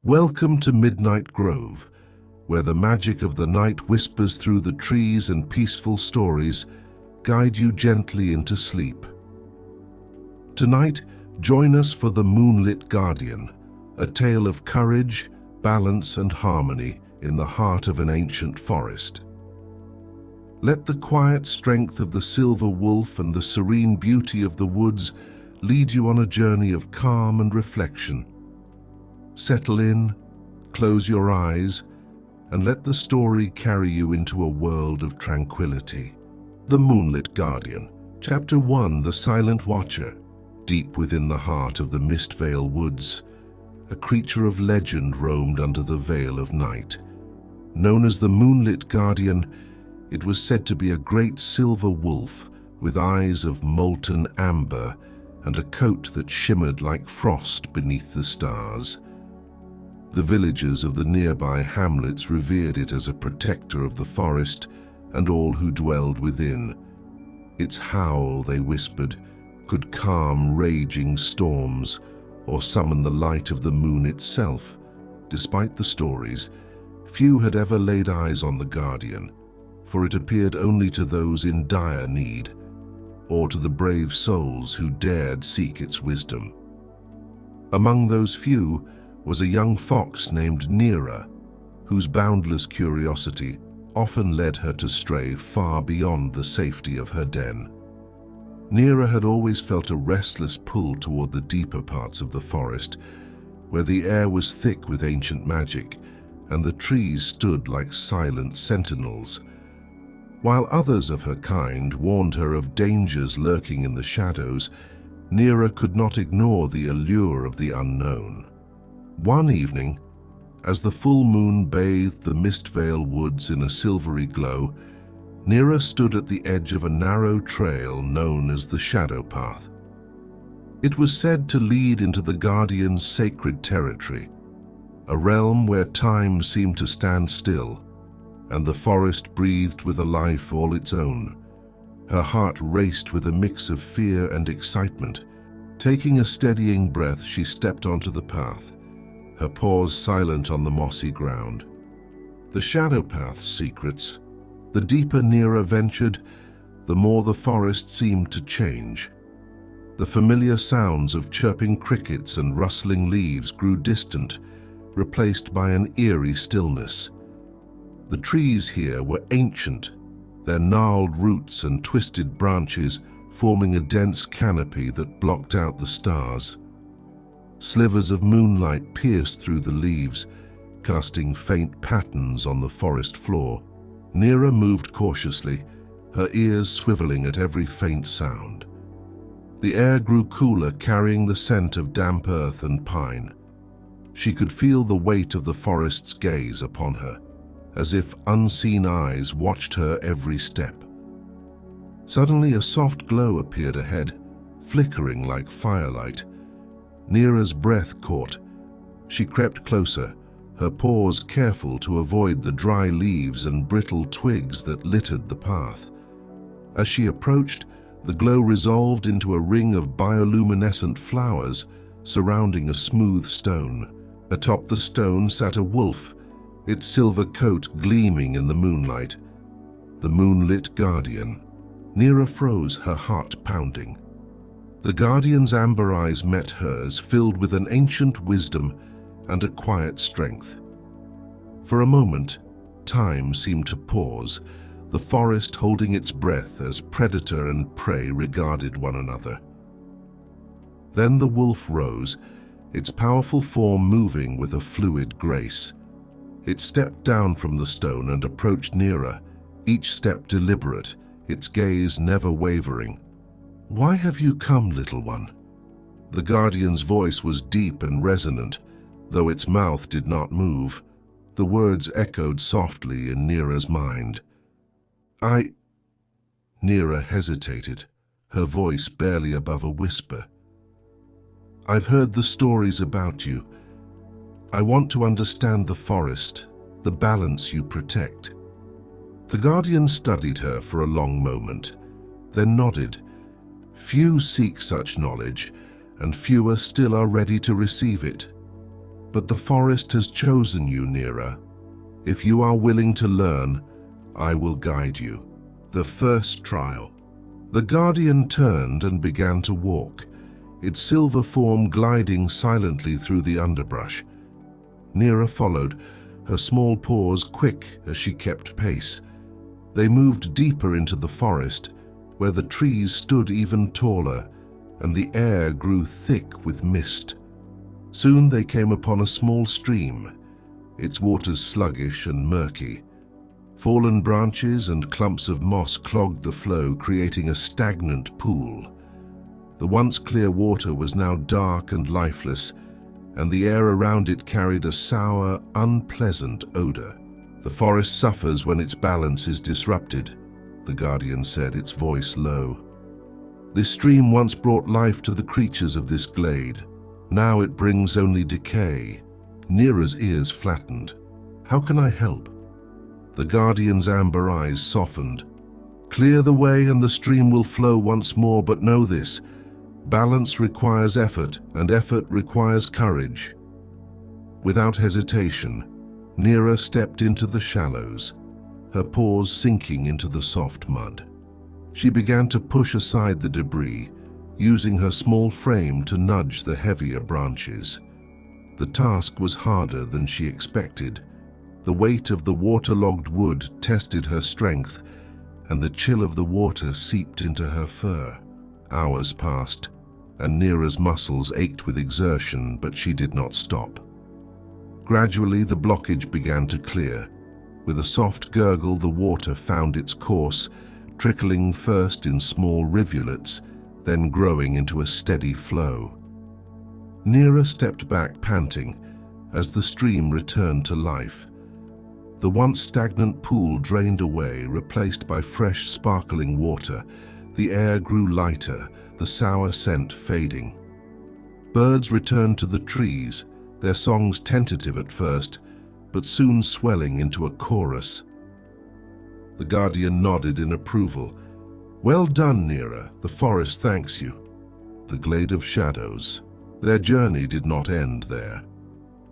Welcome to Midnight Grove, where the magic of the night whispers through the trees and peaceful stories guide you gently into sleep. Tonight, join us for The Moonlit Guardian, a tale of courage, balance, and harmony in the heart of an ancient forest. Let the quiet strength of the silver wolf and the serene beauty of the woods lead you on a journey of calm and reflection. Settle in, close your eyes, and let the story carry you into a world of tranquility. The Moonlit Guardian, Chapter 1, The Silent Watcher. Deep within the heart of the Mistvale Woods, a creature of legend roamed under the veil of night. Known as the Moonlit Guardian, it was said to be a great silver wolf with eyes of molten amber and a coat that shimmered like frost beneath the stars. The villagers of the nearby hamlets revered it as a protector of the forest and all who dwelled within. Its howl, they whispered, could calm raging storms or summon the light of the moon itself. Despite the stories, few had ever laid eyes on the Guardian, for it appeared only to those in dire need, or to the brave souls who dared seek its wisdom. Among those few was a young fox named Nera, whose boundless curiosity often led her to stray far beyond the safety of her den. Nera had always felt a restless pull toward the deeper parts of the forest, where the air was thick with ancient magic and the trees stood like silent sentinels. While others of her kind warned her of dangers lurking in the shadows, Nera could not ignore the allure of the unknown. One evening, as the full moon bathed the Mistvale Woods in a silvery glow, Nera stood at the edge of a narrow trail known as the Shadow Path. It was said to lead into the Guardian's sacred territory, a realm where time seemed to stand still, and the forest breathed with a life all its own. Her heart raced with a mix of fear and excitement. Taking a steadying breath, she stepped onto the path, her paws silent on the mossy ground. The Shadow Path's secrets. The deeper Nera ventured, the more the forest seemed to change. The familiar sounds of chirping crickets and rustling leaves grew distant, replaced by an eerie stillness. The trees here were ancient, their gnarled roots and twisted branches forming a dense canopy that blocked out the stars. Slivers of moonlight pierced through the leaves, casting faint patterns on the forest floor. Nera moved cautiously, her ears swiveling at every faint sound. The air grew cooler, carrying the scent of damp earth and pine. She could feel the weight of the forest's gaze upon her, as if unseen eyes watched her every step. Suddenly, a soft glow appeared ahead, flickering like firelight. Nera's breath caught. She crept closer, her paws careful to avoid the dry leaves and brittle twigs that littered the path. As she approached, the glow resolved into a ring of bioluminescent flowers surrounding a smooth stone. Atop the stone sat a wolf, its silver coat gleaming in the moonlight. The Moonlit Guardian. Nera froze, her heart pounding. The Guardian's amber eyes met hers, filled with an ancient wisdom and a quiet strength. For a moment, time seemed to pause, the forest holding its breath as predator and prey regarded one another. Then the wolf rose, its powerful form moving with a fluid grace. It stepped down from the stone and approached Nera, each step deliberate, its gaze never wavering. "Why have you come, little one?" The Guardian's voice was deep and resonant, though its mouth did not move. The words echoed softly in Nera's mind. Nera hesitated, her voice barely above a whisper. "I've heard the stories about you. I want to understand the forest, the balance you protect." The Guardian studied her for a long moment, then nodded. Few seek such knowledge, and fewer still are ready to receive it. But the forest has chosen you, Nira. If you are willing to learn, I will guide you. The first trial. The guardian turned and began to walk, its silver form gliding silently through the underbrush. Nira followed, her small paws quick as she kept pace. They moved deeper into the forest, where the trees stood even taller, and the air grew thick with mist. Soon they came upon a small stream, its waters sluggish and murky. Fallen branches and clumps of moss clogged the flow, creating a stagnant pool. The once clear water was now dark and lifeless, and the air around it carried a sour, unpleasant odor. The forest suffers when its balance is disrupted, the guardian said, its voice low. This stream once brought life to the creatures of this glade. Now it brings only decay. Nira's ears flattened. How can I help? The guardian's amber eyes softened. Clear the way and the stream will flow once more, but know this: balance requires effort, and effort requires courage. Without hesitation, Nira stepped into the shallows, her paws sinking into the soft mud. She began to push aside the debris, using her small frame to nudge the heavier branches. The task was harder than she expected. The weight of the waterlogged wood tested her strength, and the chill of the water seeped into her fur. Hours passed, and Nira's muscles ached with exertion, but she did not stop. Gradually, the blockage began to clear. With a soft gurgle, the water found its course, trickling first in small rivulets, then growing into a steady flow. Nira stepped back, panting, as the stream returned to life. The once stagnant pool drained away, replaced by fresh, sparkling water. The air grew lighter, the sour scent fading. Birds returned to the trees, their songs tentative at first, but soon swelling into a chorus. The guardian nodded in approval. Well done, Nira. The forest thanks you. The glade of shadows. Their journey did not end there.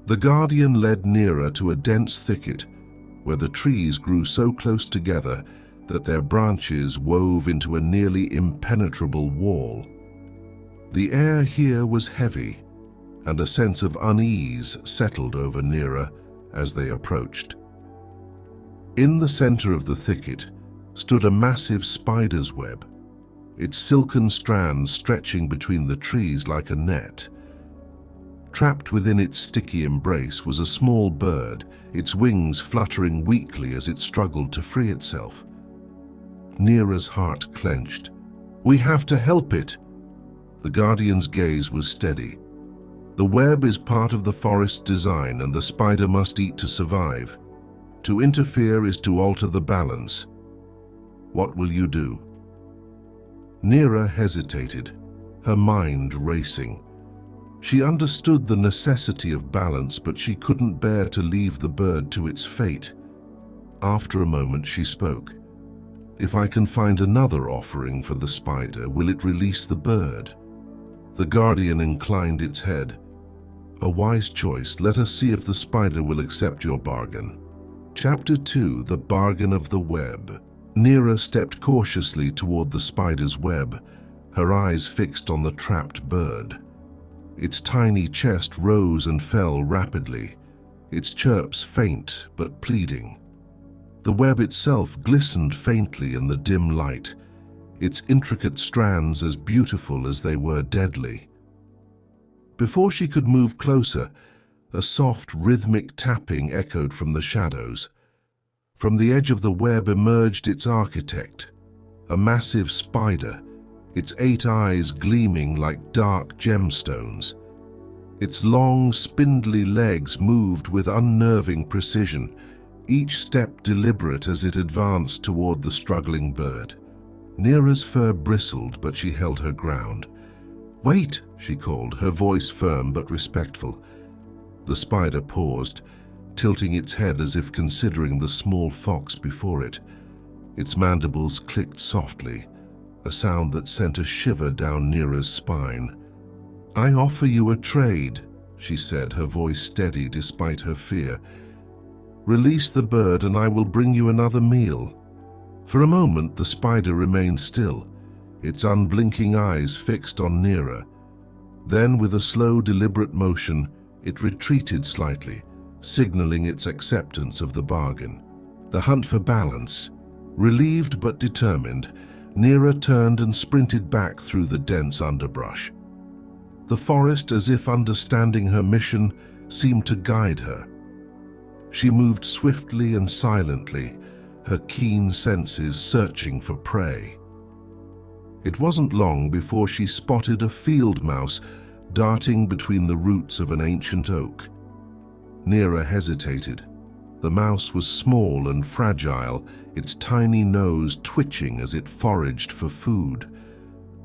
The guardian led Nira to a dense thicket, where the trees grew so close together that their branches wove into a nearly impenetrable wall. The air here was heavy, and a sense of unease settled over Nira as they approached. In the center of the thicket stood a massive spider's web, its silken strands stretching between the trees like a net. Trapped within its sticky embrace was a small bird, its wings fluttering weakly as it struggled to free itself. Nira's heart clenched. We have to help it. The guardian's gaze was steady. The web is part of the forest's design, and the spider must eat to survive. To interfere is to alter the balance. What will you do? Nira hesitated, her mind racing. She understood the necessity of balance, but she couldn't bear to leave the bird to its fate. After a moment, she spoke. If I can find another offering for the spider, will it release the bird? The guardian inclined its head. A wise choice. Let us see if the spider will accept your bargain. Chapter 2: The Bargain of the Web. Nira stepped cautiously toward the spider's web, her eyes fixed on the trapped bird. Its tiny chest rose and fell rapidly, its chirps faint but pleading. The web itself glistened faintly in the dim light, its intricate strands as beautiful as they were deadly. Before she could move closer, a soft, rhythmic tapping echoed from the shadows. From the edge of the web emerged its architect, a massive spider, its 8 eyes gleaming like dark gemstones. Its long, spindly legs moved with unnerving precision, each step deliberate as it advanced toward the struggling bird. Nira's fur bristled, but she held her ground. "Wait," she called, her voice firm but respectful. The spider paused, tilting its head as if considering the small fox before it. Its mandibles clicked softly, a sound that sent a shiver down Nira's spine. "I offer you a trade," she said, her voice steady despite her fear. "Release the bird and I will bring you another meal." For a moment the spider remained still, its unblinking eyes fixed on Nera. Then, with a slow, deliberate motion, it retreated slightly, signaling its acceptance of the bargain. The hunt for balance. Relieved but determined, Nera turned and sprinted back through the dense underbrush. The forest, as if understanding her mission, seemed to guide her. She moved swiftly and silently, her keen senses searching for prey. It wasn't long before she spotted a field mouse darting between the roots of an ancient oak. Nera hesitated. The mouse was small and fragile, its tiny nose twitching as it foraged for food.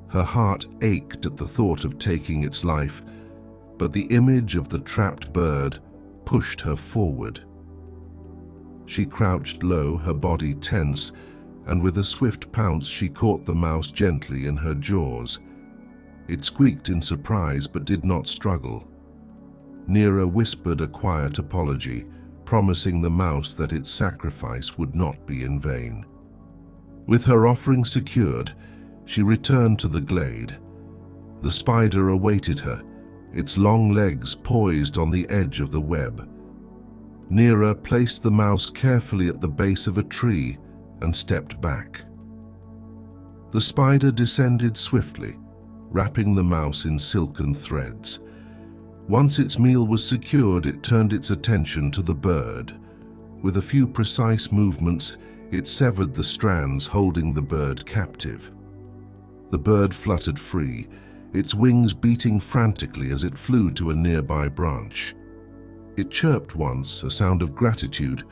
Her heart ached at the thought of taking its life, but the image of the trapped bird pushed her forward. She crouched low, her body tense, and with a swift pounce she caught the mouse gently in her jaws. It squeaked in surprise but did not struggle. Nera whispered a quiet apology, promising the mouse that its sacrifice would not be in vain. With her offering secured, she returned to the glade. The spider awaited her, its long legs poised on the edge of the web. Nera placed the mouse carefully at the base of a tree and stepped back. The spider descended swiftly, wrapping the mouse in silken threads. Once its meal was secured, it turned its attention to the bird. With a few precise movements, it severed the strands holding the bird captive. The bird fluttered free, its wings beating frantically as it flew to a nearby branch. It chirped once, a sound of gratitude,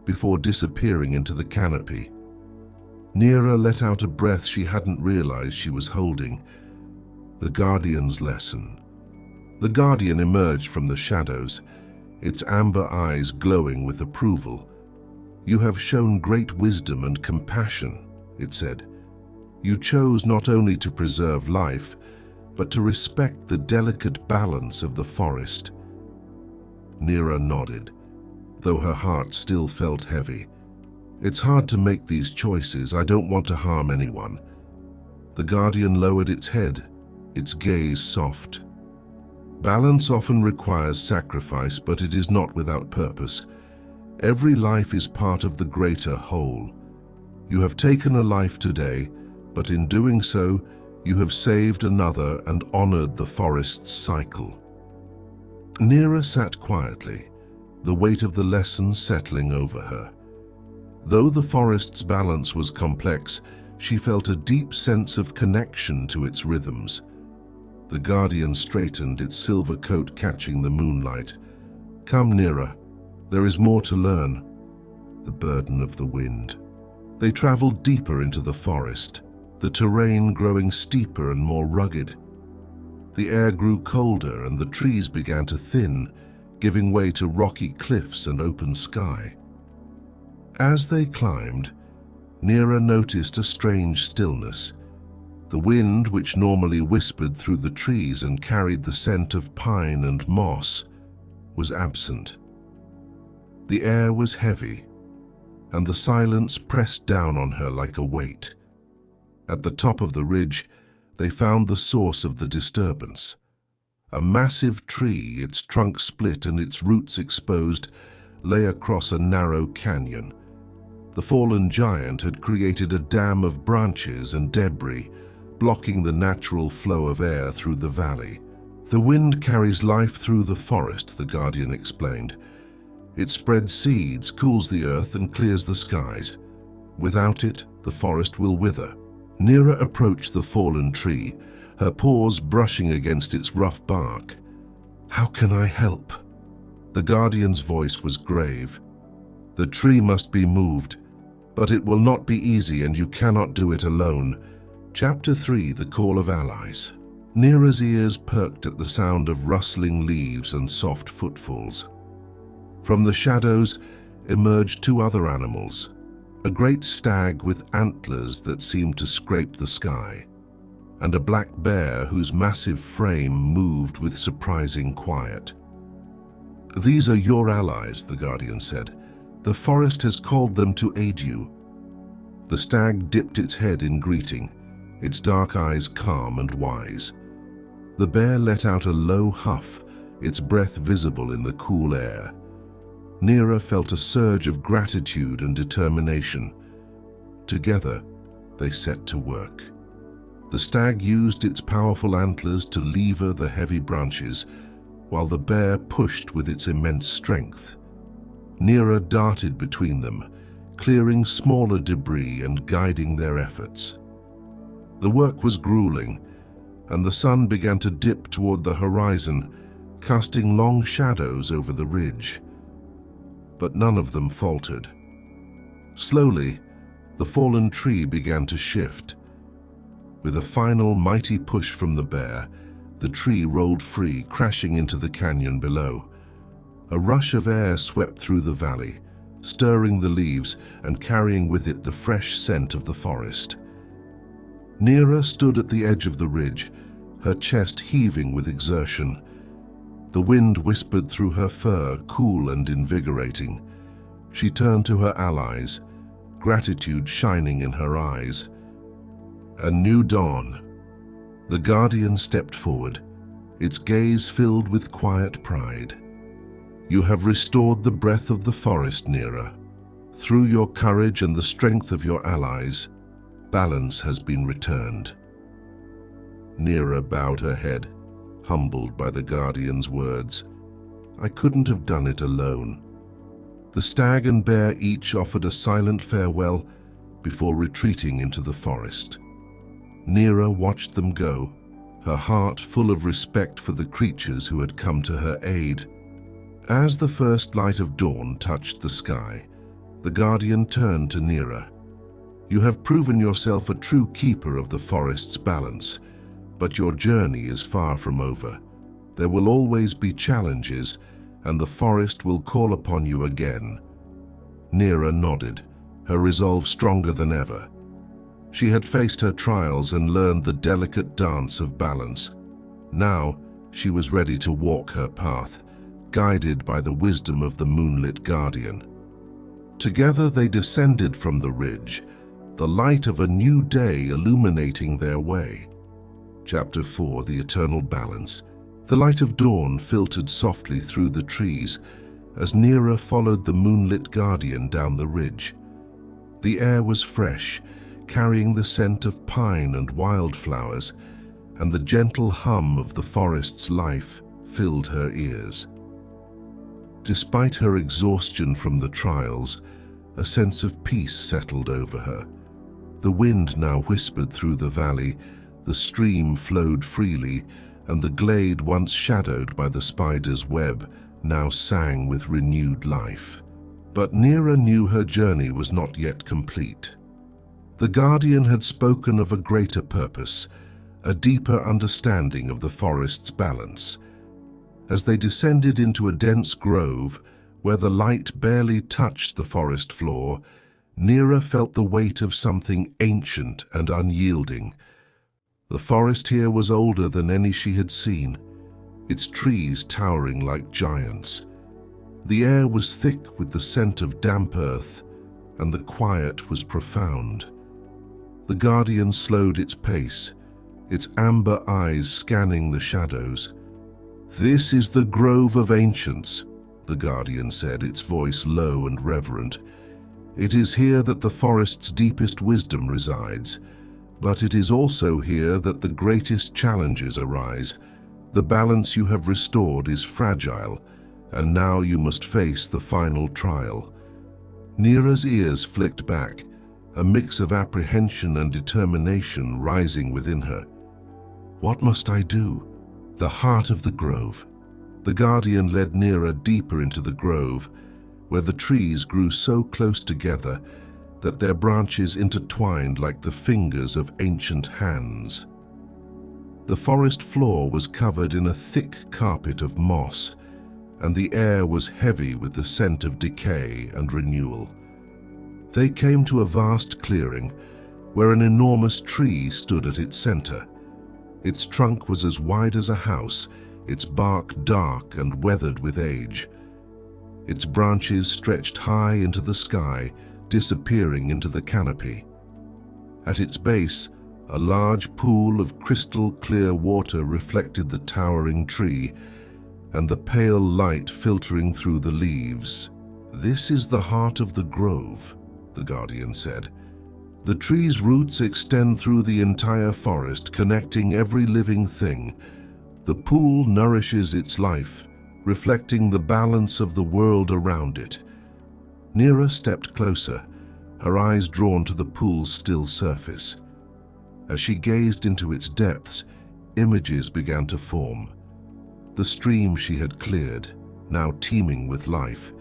before disappearing into the canopy. Nera let out a breath she hadn't realized she was holding. The Guardian's lesson. The Guardian emerged from the shadows, its amber eyes glowing with approval. "You have shown great wisdom and compassion," it said. "You chose not only to preserve life, but to respect the delicate balance of the forest." Nera nodded, though her heart still felt heavy. "It's hard to make these choices. I don't want to harm anyone." The Guardian lowered its head, its gaze soft. "Balance often requires sacrifice, but it is not without purpose. Every life is part of the greater whole. You have taken a life today, but in doing so, you have saved another and honored the forest's cycle." Nera sat quietly, the weight of the lesson settling over her. Though the forest's balance was complex, she felt a deep sense of connection to its rhythms. The Guardian straightened, its silver coat catching the moonlight. "Come, Nera, there is more to learn." The burden of the wind. They traveled deeper into the forest, the terrain growing steeper and more rugged. The air grew colder and the trees began to thin, giving way to rocky cliffs and open sky. As they climbed, Nera noticed a strange stillness. The wind, which normally whispered through the trees and carried the scent of pine and moss, was absent. The air was heavy, and the silence pressed down on her like a weight. At the top of the ridge, they found the source of the disturbance. A massive tree, its trunk split and its roots exposed, lay across a narrow canyon. The fallen giant had created a dam of branches and debris, blocking the natural flow of air through the valley. "The wind carries life through the forest," the Guardian explained. "It spreads seeds, cools the earth, and clears the skies. Without it, the forest will wither." Nera approached the fallen tree, her paws brushing against its rough bark. "How can I help?" The Guardian's voice was grave. "The tree must be moved, but it will not be easy and you cannot do it alone." Chapter 3: The Call of Allies. Nera's ears perked at the sound of rustling leaves and soft footfalls. From the shadows emerged two other animals, a great stag with antlers that seemed to scrape the sky, and a black bear whose massive frame moved with surprising quiet. "These are your allies," the guardian said. "The forest has called them to aid you." The stag dipped its head in greeting, its dark eyes calm and wise. The bear let out a low huff, its breath visible in the cool air. Nera felt a surge of gratitude and determination. Together, they set to work. The stag used its powerful antlers to lever the heavy branches, while the bear pushed with its immense strength. Nera darted between them, clearing smaller debris and guiding their efforts. The work was grueling, and the sun began to dip toward the horizon, casting long shadows over the ridge. But none of them faltered. Slowly, the fallen tree began to shift. With a final mighty push from the bear, the tree rolled free, crashing into the canyon below. A rush of air swept through the valley, stirring the leaves and carrying with it the fresh scent of the forest. Nera stood at the edge of the ridge, her chest heaving with exertion. The wind whispered through her fur, cool and invigorating. She turned to her allies, gratitude shining in her eyes. A new dawn. The guardian stepped forward, its gaze filled with quiet pride. "You have restored the breath of the forest, Nera. Through your courage and the strength of your allies, balance has been returned." Nera bowed her head, humbled by the guardian's words. "I couldn't have done it alone." The stag and bear each offered a silent farewell before retreating into the forest. Nera watched them go, her heart full of respect for the creatures who had come to her aid. As the first light of dawn touched the sky, the guardian turned to Nera. "You have proven yourself a true keeper of the forest's balance, but your journey is far from over. There will always be challenges, and the forest will call upon you again." Nera nodded, her resolve stronger than ever. She had faced her trials and learned the delicate dance of balance. Now, she was ready to walk her path, guided by the wisdom of the moonlit guardian. Together they descended from the ridge, the light of a new day illuminating their way. Chapter 4, The Eternal Balance. The light of dawn filtered softly through the trees as Nera followed the moonlit guardian down the ridge. The air was fresh, carrying the scent of pine and wildflowers, and the gentle hum of the forest's life filled her ears. Despite her exhaustion from the trials, a sense of peace settled over her. The wind now whispered through the valley, the stream flowed freely, and the glade once shadowed by the spider's web now sang with renewed life. But Nera knew her journey was not yet complete. The guardian had spoken of a greater purpose, a deeper understanding of the forest's balance. As they descended into a dense grove, where the light barely touched the forest floor, Nera felt the weight of something ancient and unyielding. The forest here was older than any she had seen, its trees towering like giants. The air was thick with the scent of damp earth, and the quiet was profound. The guardian slowed its pace, its amber eyes scanning the shadows. "This is the Grove of Ancients," the guardian said, its voice low and reverent. "It is here that the forest's deepest wisdom resides, but it is also here that the greatest challenges arise. The balance you have restored is fragile, and now you must face the final trial." Nera's ears flicked back, a mix of apprehension and determination rising within her. "What must I do?" The heart of the grove. The guardian led Nera deeper into the grove, where the trees grew so close together that their branches intertwined like the fingers of ancient hands. The forest floor was covered in a thick carpet of moss, and the air was heavy with the scent of decay and renewal. They came to a vast clearing, where an enormous tree stood at its center. Its trunk was as wide as a house, its bark dark and weathered with age. its branches stretched high into the sky, disappearing into the canopy. At its base, a large pool of crystal-clear water reflected the towering tree and the pale light filtering through the leaves. "This is the heart of the grove," the guardian said. "The tree's roots extend through the entire forest, connecting every living thing. The pool nourishes its life, reflecting the balance of the world around it." Neera stepped closer, her eyes drawn to the pool's still surface. As she gazed into its depths, images began to form. The stream she had cleared, now teeming with life,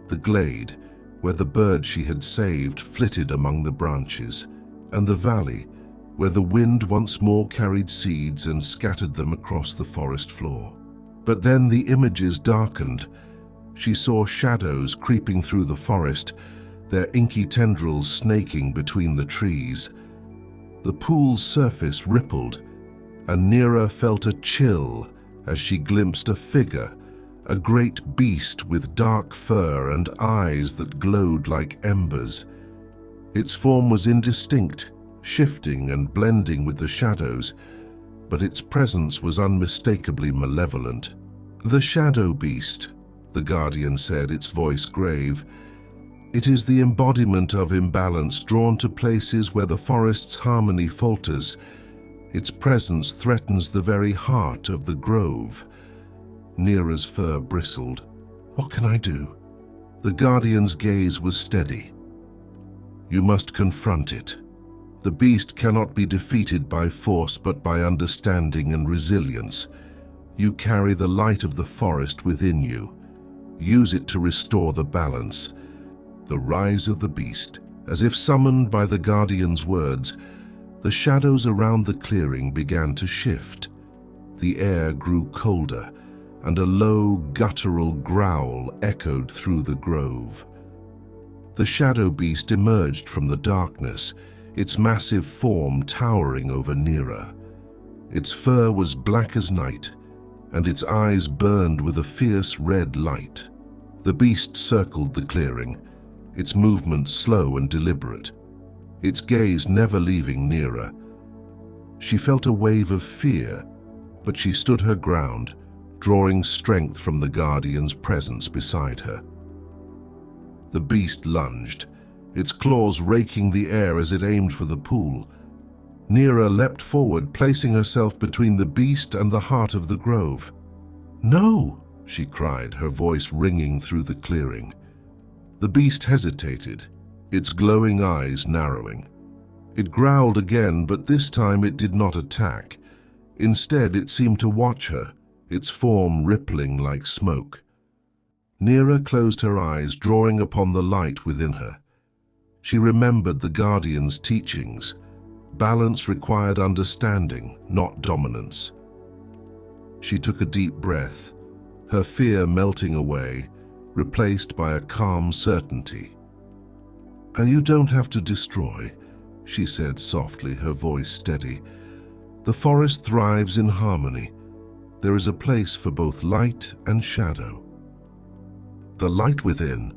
the glade, where the bird she had saved flitted among the branches, and the valley, where the wind once more carried seeds and scattered them across the forest floor. But then the images darkened. She saw shadows creeping through the forest, their inky tendrils snaking between the trees. The pool's surface rippled, and Neera felt a chill as she glimpsed a figure, a great beast with dark fur and eyes that glowed like embers. Its form was indistinct, shifting and blending with the shadows, but its presence was unmistakably malevolent. "The shadow beast," the guardian said, its voice grave. "It is the embodiment of imbalance, drawn to places where the forest's harmony falters. Its presence threatens the very heart of the grove." Neera's fur bristled. "What can I do?" The guardian's gaze was steady. "You must confront it. The beast cannot be defeated by force, but by understanding and resilience. You carry the light of the forest within you. Use it to restore the balance." The rise of the beast, as if summoned by the guardian's words, the shadows around the clearing began to shift. The air grew colder, and a low, guttural growl echoed through the grove. The shadow beast emerged from the darkness, its massive form towering over Neera. Its fur was black as night, and its eyes burned with a fierce red light. The beast circled the clearing, its movements slow and deliberate, its gaze never leaving Neera. She felt a wave of fear, but she stood her ground, drawing strength from the guardian's presence beside her. The beast lunged, its claws raking the air as it aimed for the pool. Neera leapt forward, placing herself between the beast and the heart of the grove. "No!" she cried, her voice ringing through the clearing. The beast hesitated, its glowing eyes narrowing. It growled again, but this time it did not attack. Instead, it seemed to watch her, its form rippling like smoke. Neera closed her eyes, drawing upon the light within her. She remembered the guardian's teachings. Balance required understanding, not dominance. She took a deep breath, her fear melting away, replaced by a calm certainty. "And you don't have to destroy," she said softly, her voice steady. "The forest thrives in harmony. There is a place for both light and shadow." The light within,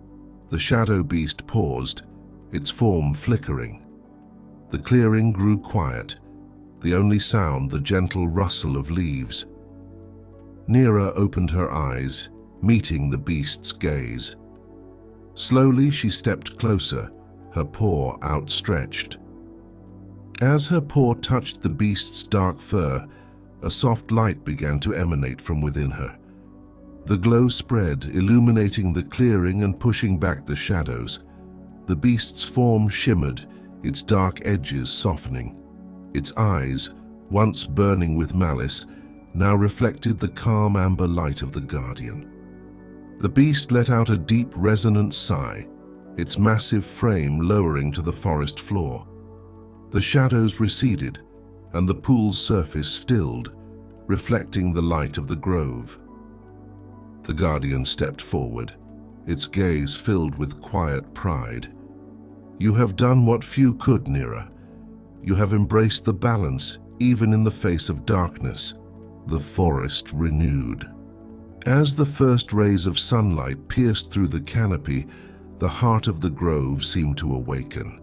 the shadow beast paused, its form flickering. The clearing grew quiet, the only sound the gentle rustle of leaves. Neera opened her eyes, meeting the beast's gaze. Slowly she stepped closer, her paw outstretched. As her paw touched the beast's dark fur, a soft light began to emanate from within her. The glow spread, illuminating the clearing and pushing back the shadows. The beast's form shimmered, its dark edges softening. Its eyes, once burning with malice, now reflected the calm amber light of the guardian. The beast let out a deep, resonant sigh, its massive frame lowering to the forest floor. The shadows receded, and the pool's surface stilled, reflecting the light of the grove. The guardian stepped forward, its gaze filled with quiet pride. "You have done what few could, Neera. You have embraced the balance, even in the face of darkness." The forest renewed. As the first rays of sunlight pierced through the canopy, the heart of the grove seemed to awaken.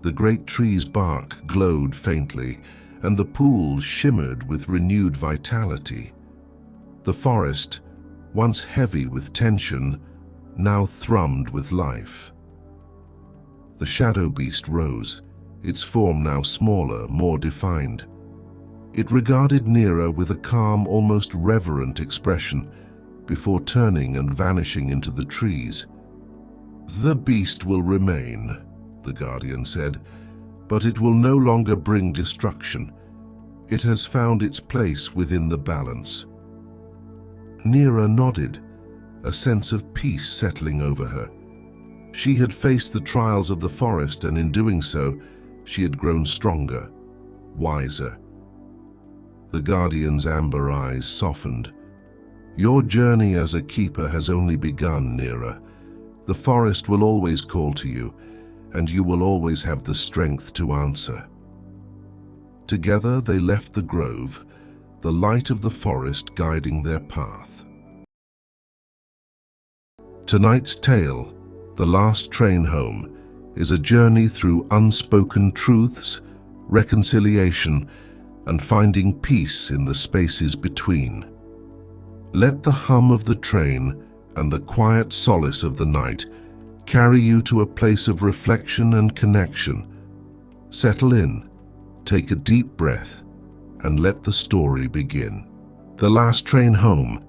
The great tree's bark glowed faintly, and the pool shimmered with renewed vitality. The forest, once heavy with tension, now thrummed with life. The shadow beast rose, its form now smaller, more defined. It regarded Neera with a calm, almost reverent expression, before turning and vanishing into the trees. "The beast will remain," the guardian said, "but it will no longer bring destruction. It has found its place within the balance." Neera nodded, a sense of peace settling over her. She had faced the trials of the forest, and in doing so, she had grown stronger, wiser. The guardian's amber eyes softened. "Your journey as a keeper has only begun, Neera. The forest will always call to you, and you will always have the strength to answer." Together they left the grove, the light of the forest guiding their path. Tonight's tale, The Last Train Home, is a journey through unspoken truths, reconciliation, and finding peace in the spaces between. Let the hum of the train and the quiet solace of the night carry you to a place of reflection and connection. Settle in, take a deep breath, and let the story begin. The Last Train Home,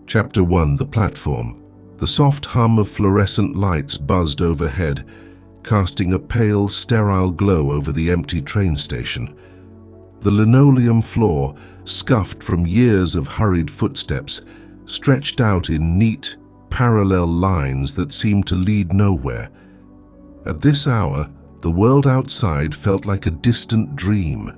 Chapter 1, The Platform. The soft hum of fluorescent lights buzzed overhead, casting a pale, sterile glow over the empty train station. The linoleum floor, scuffed from years of hurried footsteps, stretched out in neat, parallel lines that seemed to lead nowhere. At this hour, the world outside felt like a distant dream,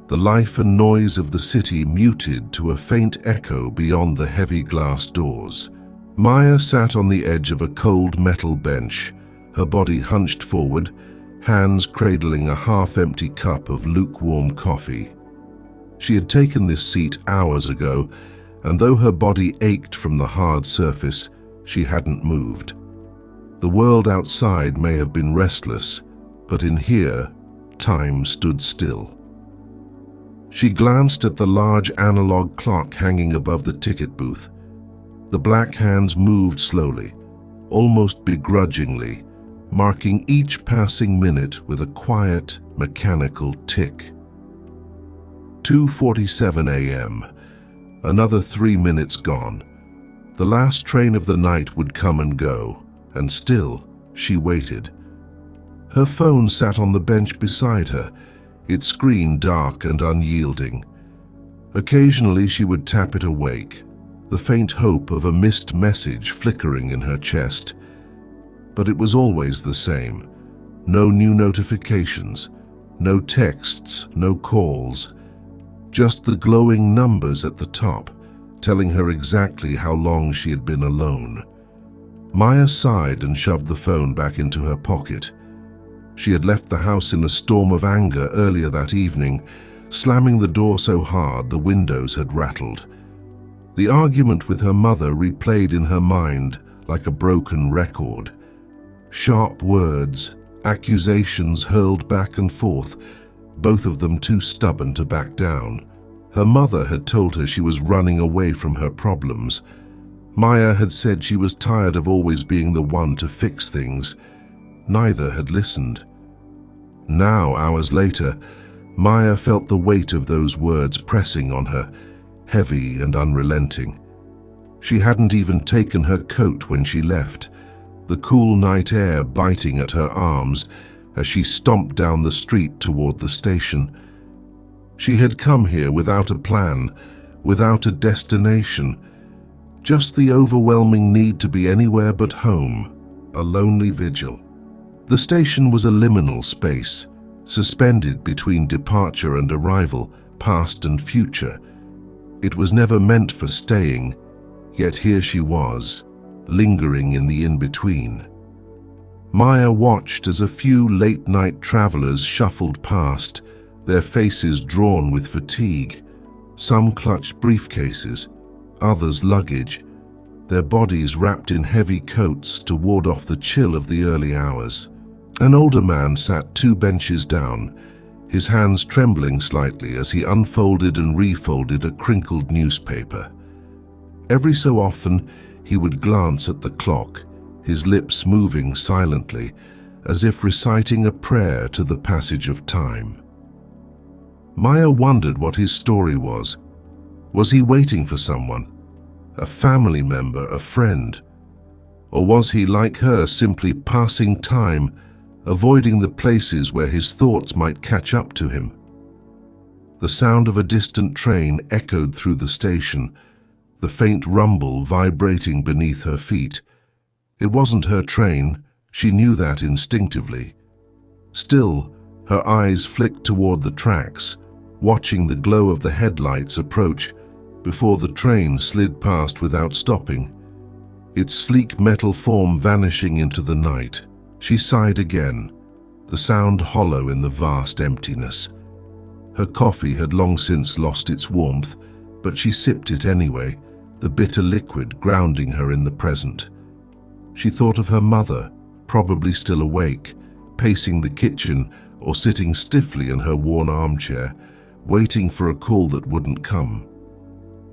the life and noise of the city muted to a faint echo beyond the heavy glass doors. Maya sat on the edge of a cold metal bench, her body hunched forward, hands cradling a half-empty cup of lukewarm coffee. She had taken this seat hours ago, and though her body ached from the hard surface, she hadn't moved. The world outside may have been restless, but in here, time stood still. She glanced at the large analog clock hanging above the ticket booth. The black hands moved slowly, almost begrudgingly, marking each passing minute with a quiet, mechanical tick. 2:47 a.m. Another 3 minutes gone. The last train of the night would come and go, and still she waited. Her phone sat on the bench beside her, its screen dark and unyielding. Occasionally she would tap it awake, the faint hope of a missed message flickering in her chest. But it was always the same. No new notifications, no texts, no calls. Just the glowing numbers at the top, telling her exactly how long she had been alone. Maya sighed and shoved the phone back into her pocket. She had left the house in a storm of anger earlier that evening, slamming the door so hard the windows had rattled. The argument with her mother replayed in her mind like a broken record. Sharp words, accusations hurled back and forth, both of them too stubborn to back down. Her mother had told her she was running away from her problems. Maya had said she was tired of always being the one to fix things. Neither had listened. Now, hours later, Maya felt the weight of those words pressing on her, heavy and unrelenting. She hadn't even taken her coat when she left, the cool night air biting at her arms as she stomped down the street toward the station. She had come here without a plan, without a destination, just the overwhelming need to be anywhere but home, a lonely vigil. The station was a liminal space, suspended between departure and arrival, past and future. It was never meant for staying, yet here she was, lingering in the in-between. Maya watched as a few late-night travelers shuffled past, their faces drawn with fatigue. Some clutched briefcases, others' luggage, their bodies wrapped in heavy coats to ward off the chill of the early hours. An older man sat 2 benches down, his hands trembling slightly as he unfolded and refolded a crinkled newspaper. Every so often, he would glance at the clock, his lips moving silently, as if reciting a prayer to the passage of time. Maya wondered what his story was. Was he waiting for someone? A family member, a friend? Or was he, like her, simply passing time, avoiding the places where his thoughts might catch up to him? The sound of a distant train echoed through the station, the faint rumble vibrating beneath her feet. It wasn't her train, she knew that instinctively. Still, her eyes flicked toward the tracks, watching the glow of the headlights approach before the train slid past without stopping, its sleek metal form vanishing into the night. She sighed again, the sound hollow in the vast emptiness. Her coffee had long since lost its warmth, but she sipped it anyway, the bitter liquid grounding her in the present. She thought of her mother, probably still awake, pacing the kitchen or sitting stiffly in her worn armchair, waiting for a call that wouldn't come.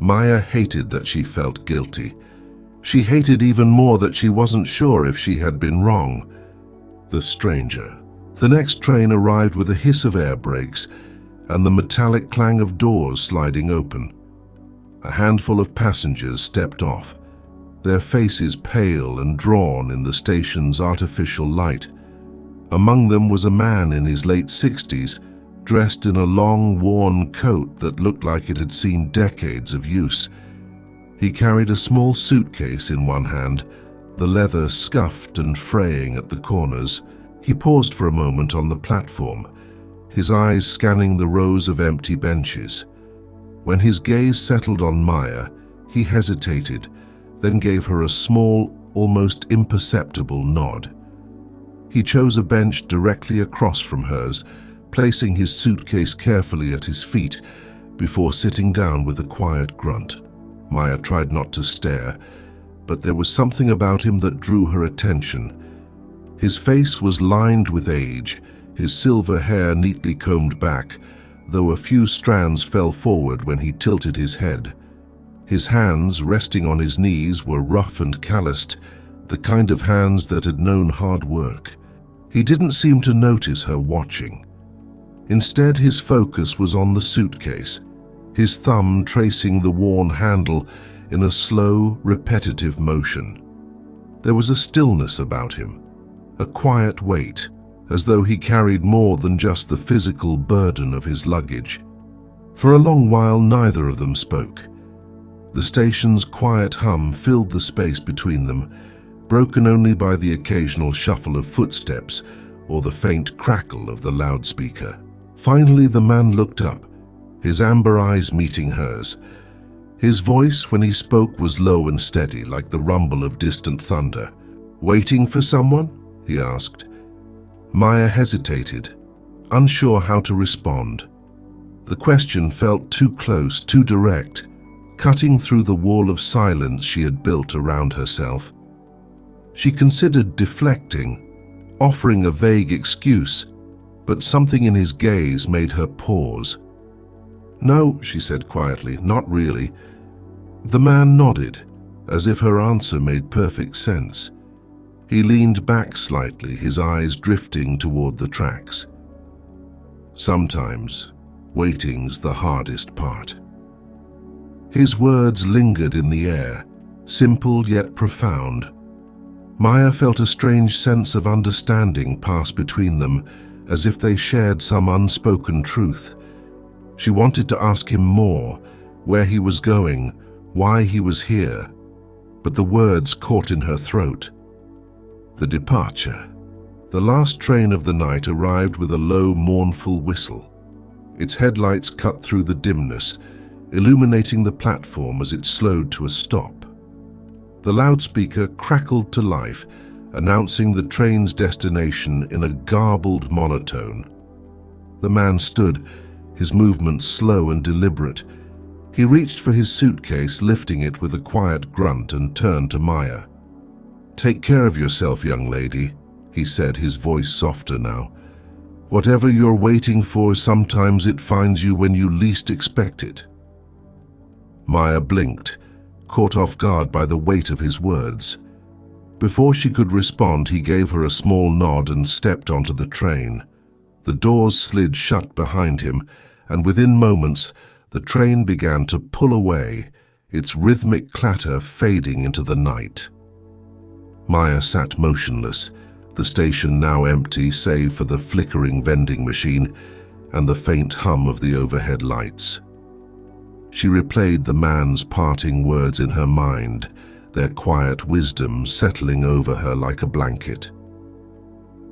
Maya hated that she felt guilty. She hated even more that she wasn't sure if she had been wrong. The stranger. The next train arrived with a hiss of air brakes and the metallic clang of doors sliding open. A handful of passengers stepped off, their faces pale and drawn in the station's artificial light. Among them was a man in his late 60s, dressed in a long, worn coat that looked like it had seen decades of use. He carried a small suitcase in one hand, the leather scuffed and fraying at the corners. He paused for a moment on the platform, his eyes scanning the rows of empty benches. When his gaze settled on Maya, he hesitated, then gave her a small, almost imperceptible nod. He chose a bench directly across from hers, placing his suitcase carefully at his feet before sitting down with a quiet grunt. Maya tried not to stare, but there was something about him that drew her attention. His face was lined with age, his silver hair neatly combed back, though a few strands fell forward when he tilted his head. His hands, resting on his knees, were rough and calloused, the kind of hands that had known hard work. He didn't seem to notice her watching. Instead, his focus was on the suitcase, his thumb tracing the worn handle in a slow, repetitive motion. There was a stillness about him, a quiet weight, as though he carried more than just the physical burden of his luggage. For a long while, neither of them spoke. The station's quiet hum filled the space between them, broken only by the occasional shuffle of footsteps or the faint crackle of the loudspeaker. Finally, the man looked up, his amber eyes meeting hers. His voice, when he spoke, was low and steady, like the rumble of distant thunder. "Waiting for someone?" he asked. Maya hesitated, unsure how to respond. The question felt too close, too direct, cutting through the wall of silence she had built around herself. She considered deflecting, offering a vague excuse, but something in his gaze made her pause. "No," she said quietly, "not really." The man nodded, as if her answer made perfect sense. He leaned back slightly, his eyes drifting toward the tracks. "Sometimes, waiting's the hardest part." His words lingered in the air, simple yet profound. Maya felt a strange sense of understanding pass between them, as if they shared some unspoken truth. She wanted to ask him more, where he was going, why he was here, but the words caught in her throat. The departure. The last train of the night arrived with a low, mournful whistle. Its headlights cut through the dimness, illuminating the platform as it slowed to a stop. The loudspeaker crackled to life, announcing the train's destination in a garbled monotone. The man stood, his movements slow and deliberate. He reached for his suitcase, lifting it with a quiet grunt, and turned to Maya. "Take care of yourself, young lady," he said, his voice softer now. "Whatever you're waiting for, sometimes it finds you when you least expect it." Maya blinked, caught off guard by the weight of his words. Before she could respond, he gave her a small nod and stepped onto the train. The doors slid shut behind him, and within moments, the train began to pull away, its rhythmic clatter fading into the night. Maya sat motionless, the station now empty save for the flickering vending machine and the faint hum of the overhead lights. She replayed the man's parting words in her mind, their quiet wisdom settling over her like a blanket.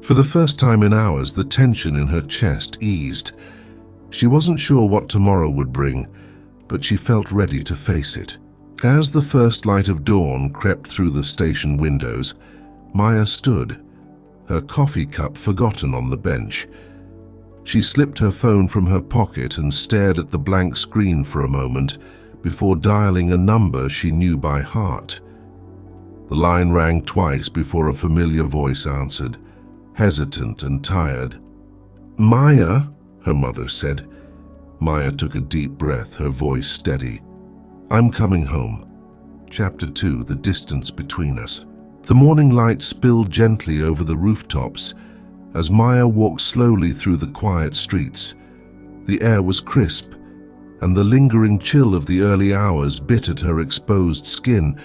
For the first time in hours, the tension in her chest eased. She wasn't sure what tomorrow would bring, but she felt ready to face it. As the first light of dawn crept through the station windows, Maya stood, her coffee cup forgotten on the bench. She slipped her phone from her pocket and stared at the blank screen for a moment before dialing a number she knew by heart. The line rang twice before a familiar voice answered, hesitant and tired. "Maya," her mother said. Maya took a deep breath, her voice steady. "I'm coming home." Chapter 2, The Distance Between Us. The morning light spilled gently over the rooftops as Maya walked slowly through the quiet streets. The air was crisp, and the lingering chill of the early hours bit at her exposed skin,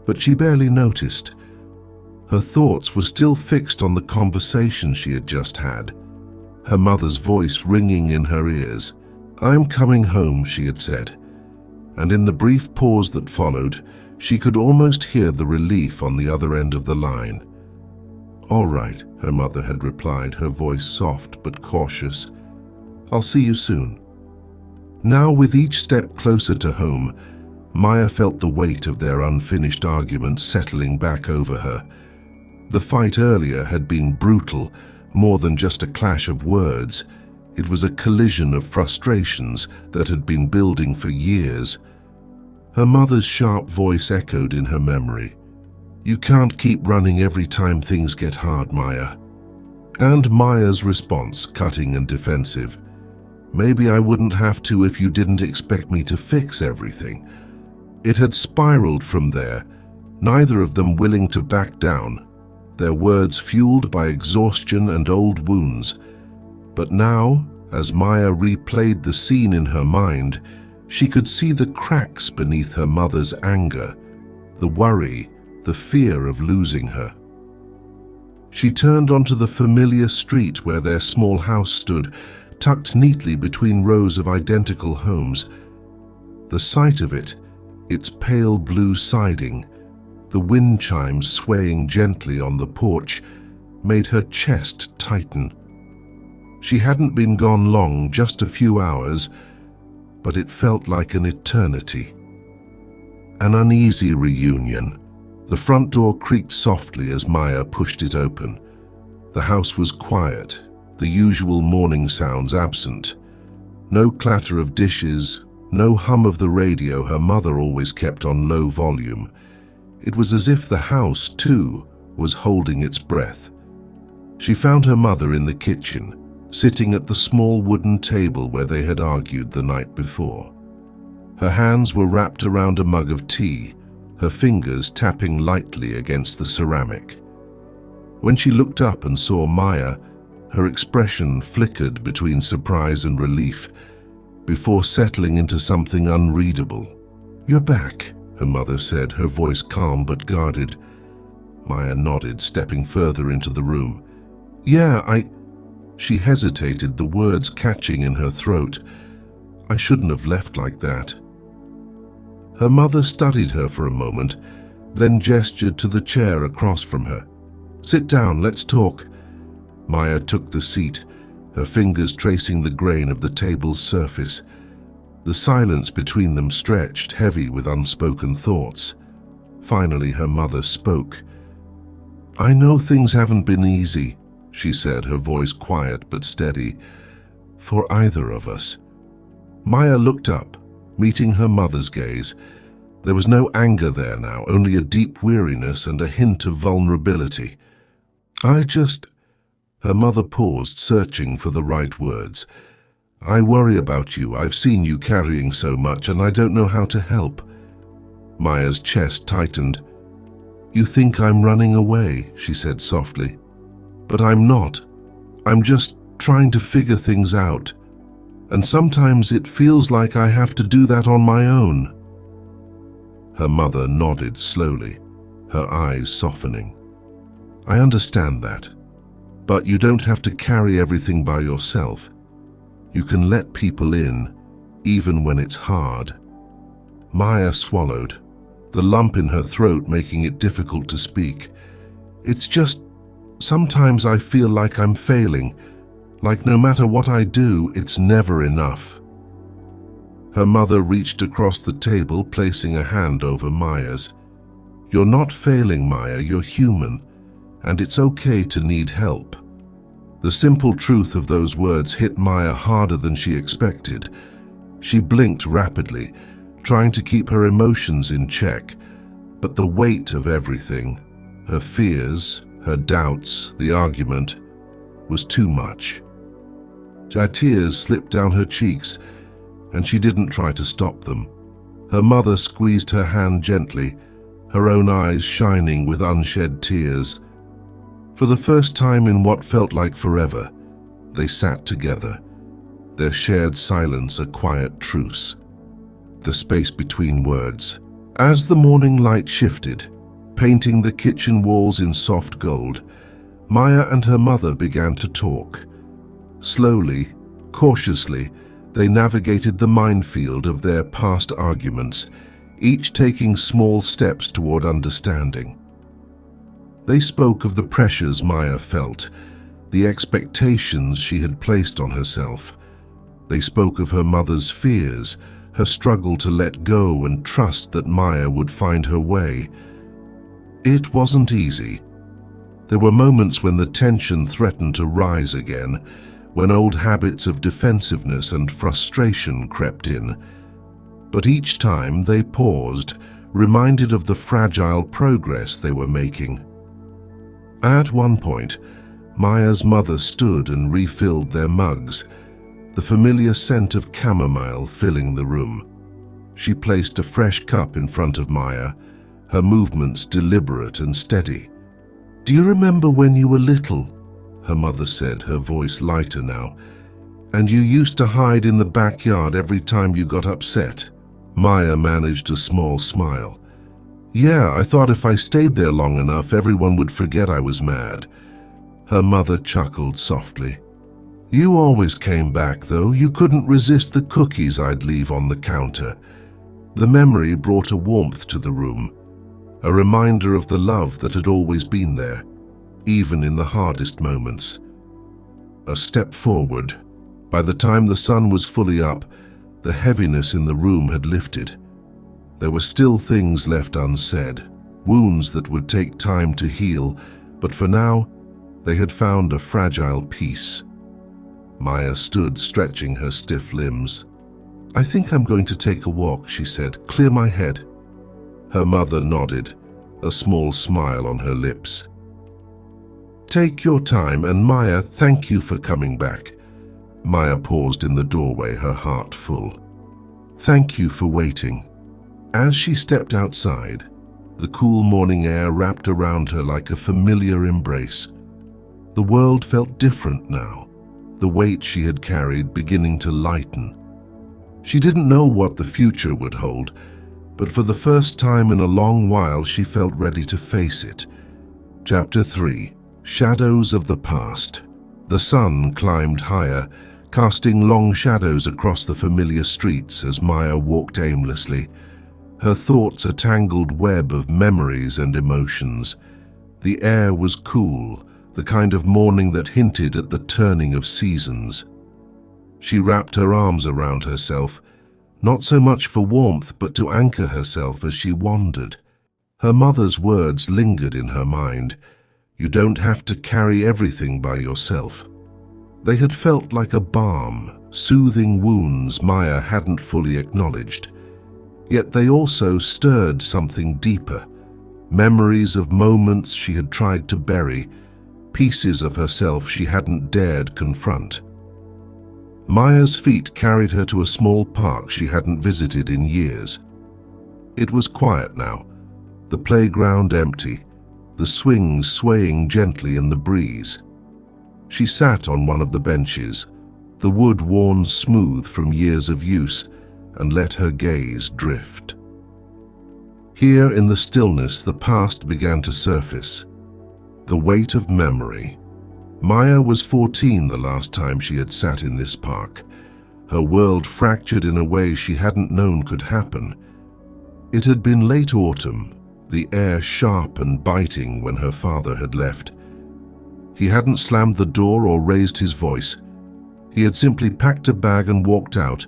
but she barely noticed. Her thoughts were still fixed on the conversation she had just had, her mother's voice ringing in her ears. "I'm coming home," she had said, and in the brief pause that followed, she could almost hear the relief on the other end of the line. "All right," her mother had replied, her voice soft but cautious. "I'll see you soon." Now, with each step closer to home, Maya felt the weight of their unfinished argument settling back over her. The fight earlier had been brutal, more than just a clash of words. It was a collision of frustrations that had been building for years. Her mother's sharp voice echoed in her memory. "You can't keep running every time things get hard, Maya." And Maya's response, cutting and defensive. "Maybe I wouldn't have to if you didn't expect me to fix everything." It had spiraled from there, neither of them willing to back down, their words fueled by exhaustion and old wounds. But now, as Maya replayed the scene in her mind, she could see the cracks beneath her mother's anger, the worry, the fear of losing her. She turned onto the familiar street where their small house stood, tucked neatly between rows of identical homes. The sight of it, its pale blue siding, the wind chimes swaying gently on the porch, made her chest tighten. She hadn't been gone long, just a few hours, but it felt like an eternity. An uneasy reunion. The front door creaked softly as Maya pushed it open. The house was quiet, the usual morning sounds absent. No clatter of dishes, no hum of the radio her mother always kept on low volume. It was as if the house, too, was holding its breath. She found her mother in the kitchen, sitting at the small wooden table where they had argued the night before. Her hands were wrapped around a mug of tea, her fingers tapping lightly against the ceramic. When she looked up and saw Maya, her expression flickered between surprise and relief, before settling into something unreadable. "You're back," her mother said, her voice calm but guarded. Maya nodded, stepping further into the room. "Yeah, She hesitated, the words catching in her throat. "I shouldn't have left like that." Her mother studied her for a moment, then gestured to the chair across from her. "Sit down, let's talk." Maya took the seat, her fingers tracing the grain of the table's surface. The silence between them stretched, heavy with unspoken thoughts. Finally, her mother spoke. "I know things haven't been easy," she said, her voice quiet but steady, "for either of us." Maya looked up, meeting her mother's gaze. There was no anger there now, only a deep weariness and a hint of vulnerability. Her mother paused, searching for the right words. I worry about you. I've seen you carrying so much, and I don't know how to help. Maya's chest tightened. You think I'm running away, she said softly. But I'm not. I'm just trying to figure things out. And sometimes it feels like I have to do that on my own. Her mother nodded slowly, her eyes softening. I understand that. But you don't have to carry everything by yourself. You can let people in, even when it's hard. Maya swallowed, the lump in her throat making it difficult to speak. It's just, sometimes I feel like I'm failing, like no matter what I do, it's never enough. Her mother reached across the table, placing a hand over Maya's. You're not failing, Maya, you're human, and it's okay to need help. The simple truth of those words hit Maya harder than she expected. She blinked rapidly, trying to keep her emotions in check, but the weight of everything, her fears, her doubts, the argument, was too much. Tears slipped down her cheeks, and she didn't try to stop them. Her mother squeezed her hand gently, her own eyes shining with unshed tears. For the first time in what felt like forever, they sat together, their shared silence a quiet truce. The space between words. As the morning light shifted, painting the kitchen walls in soft gold, Maya and her mother began to talk. Slowly, cautiously, they navigated the minefield of their past arguments, each taking small steps toward understanding. They spoke of the pressures Maya felt, the expectations she had placed on herself. They spoke of her mother's fears, her struggle to let go and trust that Maya would find her way. It wasn't easy. There were moments when the tension threatened to rise again, when old habits of defensiveness and frustration crept in. But each time they paused, reminded of the fragile progress they were making. At one point, Maya's mother stood and refilled their mugs, the familiar scent of chamomile filling the room. She placed a fresh cup in front of Maya, her movements deliberate and steady. Do you remember when you were little? Her mother said, her voice lighter now. And you used to hide in the backyard every time you got upset. Maya managed a small smile. Yeah, I thought if I stayed there long enough, everyone would forget I was mad. Her mother chuckled softly. You always came back, though. You couldn't resist the cookies I'd leave on the counter. The memory brought a warmth to the room, a reminder of the love that had always been there, even in the hardest moments. A step forward. By the time the sun was fully up, the heaviness in the room had lifted. There were still things left unsaid, wounds that would take time to heal, but for now, they had found a fragile peace. Maya stood, stretching her stiff limbs. I think I'm going to take a walk, she said. Clear my head. Her mother nodded, a small smile on her lips. Take your time, and Maya, thank you for coming back. Maya paused in the doorway, her heart full. Thank you for waiting. As she stepped outside, the cool morning air wrapped around her like a familiar embrace. The world felt different now, the weight she had carried beginning to lighten. She didn't know what the future would hold, but for the first time in a long while she felt ready to face it. Chapter 3. Shadows of the Past. The sun climbed higher, casting long shadows across the familiar streets as Maya walked aimlessly, her thoughts a tangled web of memories and emotions. The air was cool, the kind of morning that hinted at the turning of seasons. She wrapped her arms around herself, not so much for warmth but to anchor herself as she wandered. Her mother's words lingered in her mind. You don't have to carry everything by yourself. They had felt like a balm, soothing wounds Maya hadn't fully acknowledged. Yet they also stirred something deeper, memories of moments she had tried to bury, pieces of herself she hadn't dared confront. Maya's feet carried her to a small park she hadn't visited in years. It was quiet now, the playground empty, the swings swaying gently in the breeze. She sat on one of the benches, the wood worn smooth from years of use, and let her gaze drift. Here in the stillness, the past began to surface. The weight of memory. Maya was 14 the last time she had sat in this park. Her world fractured in a way she hadn't known could happen. It had been late autumn, the air sharp and biting when her father had left. He hadn't slammed the door or raised his voice. He had simply packed a bag and walked out,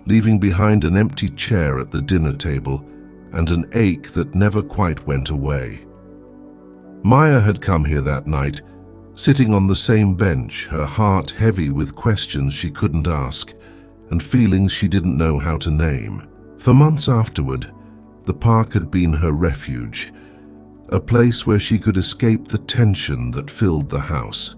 leaving behind an empty chair at the dinner table and an ache that never quite went away. Maya had come here that night, sitting on the same bench, her heart heavy with questions she couldn't ask and feelings she didn't know how to name. For months afterward, the park had been her refuge, a place where she could escape the tension that filled the house.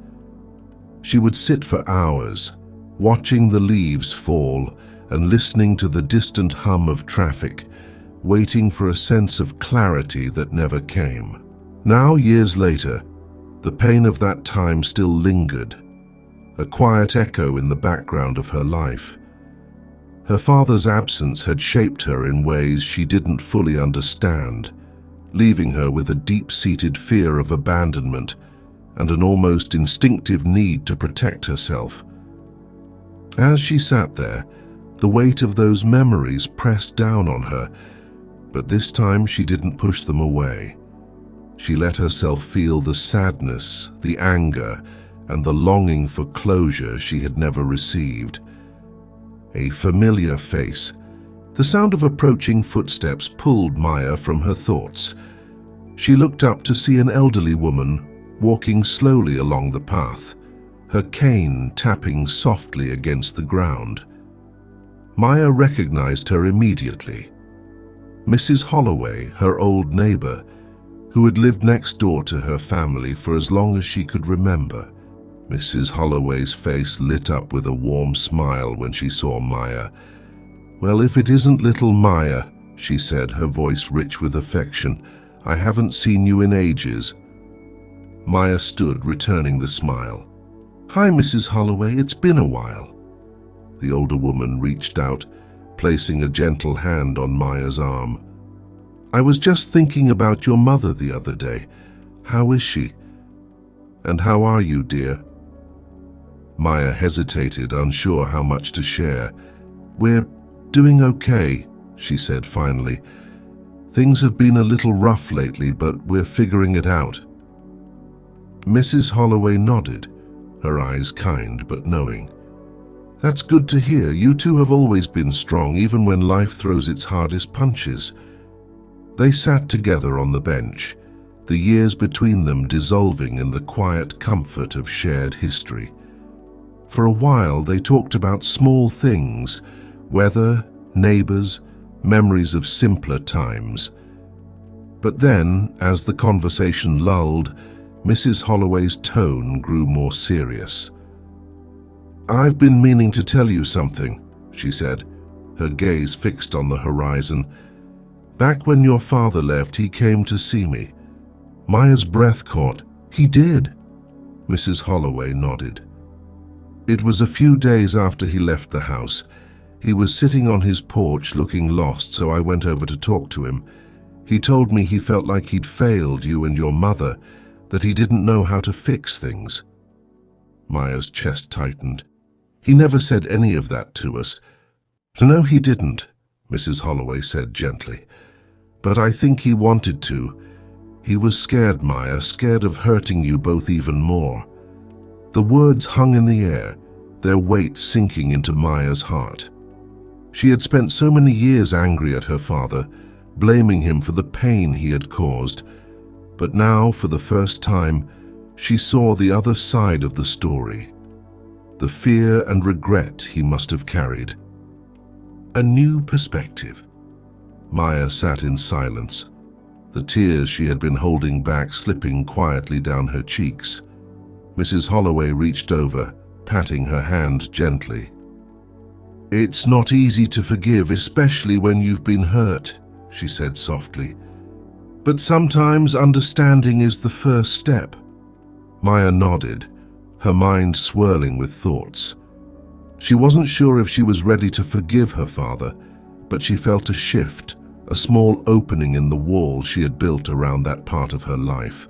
She would sit for hours, watching the leaves fall and listening to the distant hum of traffic, waiting for a sense of clarity that never came. Now, years later, the pain of that time still lingered, a quiet echo in the background of her life. Her father's absence had shaped her in ways she didn't fully understand, leaving her with a deep-seated fear of abandonment and an almost instinctive need to protect herself. As she sat there, the weight of those memories pressed down on her, but this time she didn't push them away. She let herself feel the sadness, the anger, and the longing for closure she had never received. A familiar face, the sound of approaching footsteps pulled Maya from her thoughts. She looked up to see an elderly woman walking slowly along the path, her cane tapping softly against the ground. Maya recognized her immediately. Mrs. Holloway, her old neighbor, who had lived next door to her family for as long as she could remember. Mrs. Holloway's face lit up with a warm smile when she saw Maya. "Well, if it isn't little Maya," she said, her voice rich with affection. "I haven't seen you in ages." Maya stood, returning the smile. "Hi, Mrs. Holloway, it's been a while." The older woman reached out, placing a gentle hand on Maya's arm. "I was just thinking about your mother the other day. How is she? And how are you, dear?" Maya hesitated, unsure how much to share. "We're doing okay," she said finally. "Things have been a little rough lately, but we're figuring it out." Mrs. Holloway nodded, her eyes kind but knowing. "That's good to hear. You two have always been strong, even when life throws its hardest punches." They sat together on the bench, the years between them dissolving in the quiet comfort of shared history. For a while they talked about small things, weather, neighbors, memories of simpler times. But then, as the conversation lulled, Mrs. Holloway's tone grew more serious. "I've been meaning to tell you something," she said, her gaze fixed on the horizon. "Back when your father left, he came to see me." Maya's breath caught. "He did?" Mrs. Holloway nodded. "It was a few days after he left the house. He was sitting on his porch looking lost, so I went over to talk to him. He told me he felt like he'd failed you and your mother, that he didn't know how to fix things." Maya's chest tightened. "He never said any of that to us." "No, he didn't," Mrs. Holloway said gently. "But I think he wanted to. He was scared, Maya, scared of hurting you both even more." The words hung in the air, their weight sinking into Maya's heart. She had spent so many years angry at her father, blaming him for the pain he had caused. But now, for the first time, she saw the other side of the story. the fear and regret he must have carried. A new perspective. Maya sat in silence, the tears she had been holding back slipping quietly down her cheeks. Mrs. Holloway reached over, patting her hand gently. "It's not easy to forgive, especially when you've been hurt," she said softly. "But sometimes understanding is the first step." Maya nodded, her mind swirling with thoughts. She wasn't sure if she was ready to forgive her father, but she felt a shift, a small opening in the wall she had built around that part of her life.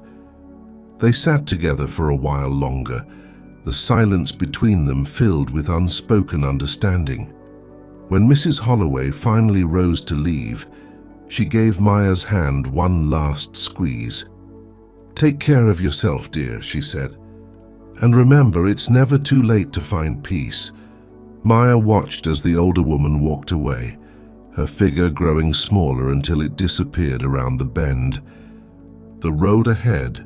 They sat together for a while longer, the silence between them filled with unspoken understanding. When Mrs. Holloway finally rose to leave, she gave Maya's hand one last squeeze. "Take care of yourself, dear," she said. "And remember, it's never too late to find peace." Maya watched as the older woman walked away, her figure growing smaller until it disappeared around the bend. The road ahead.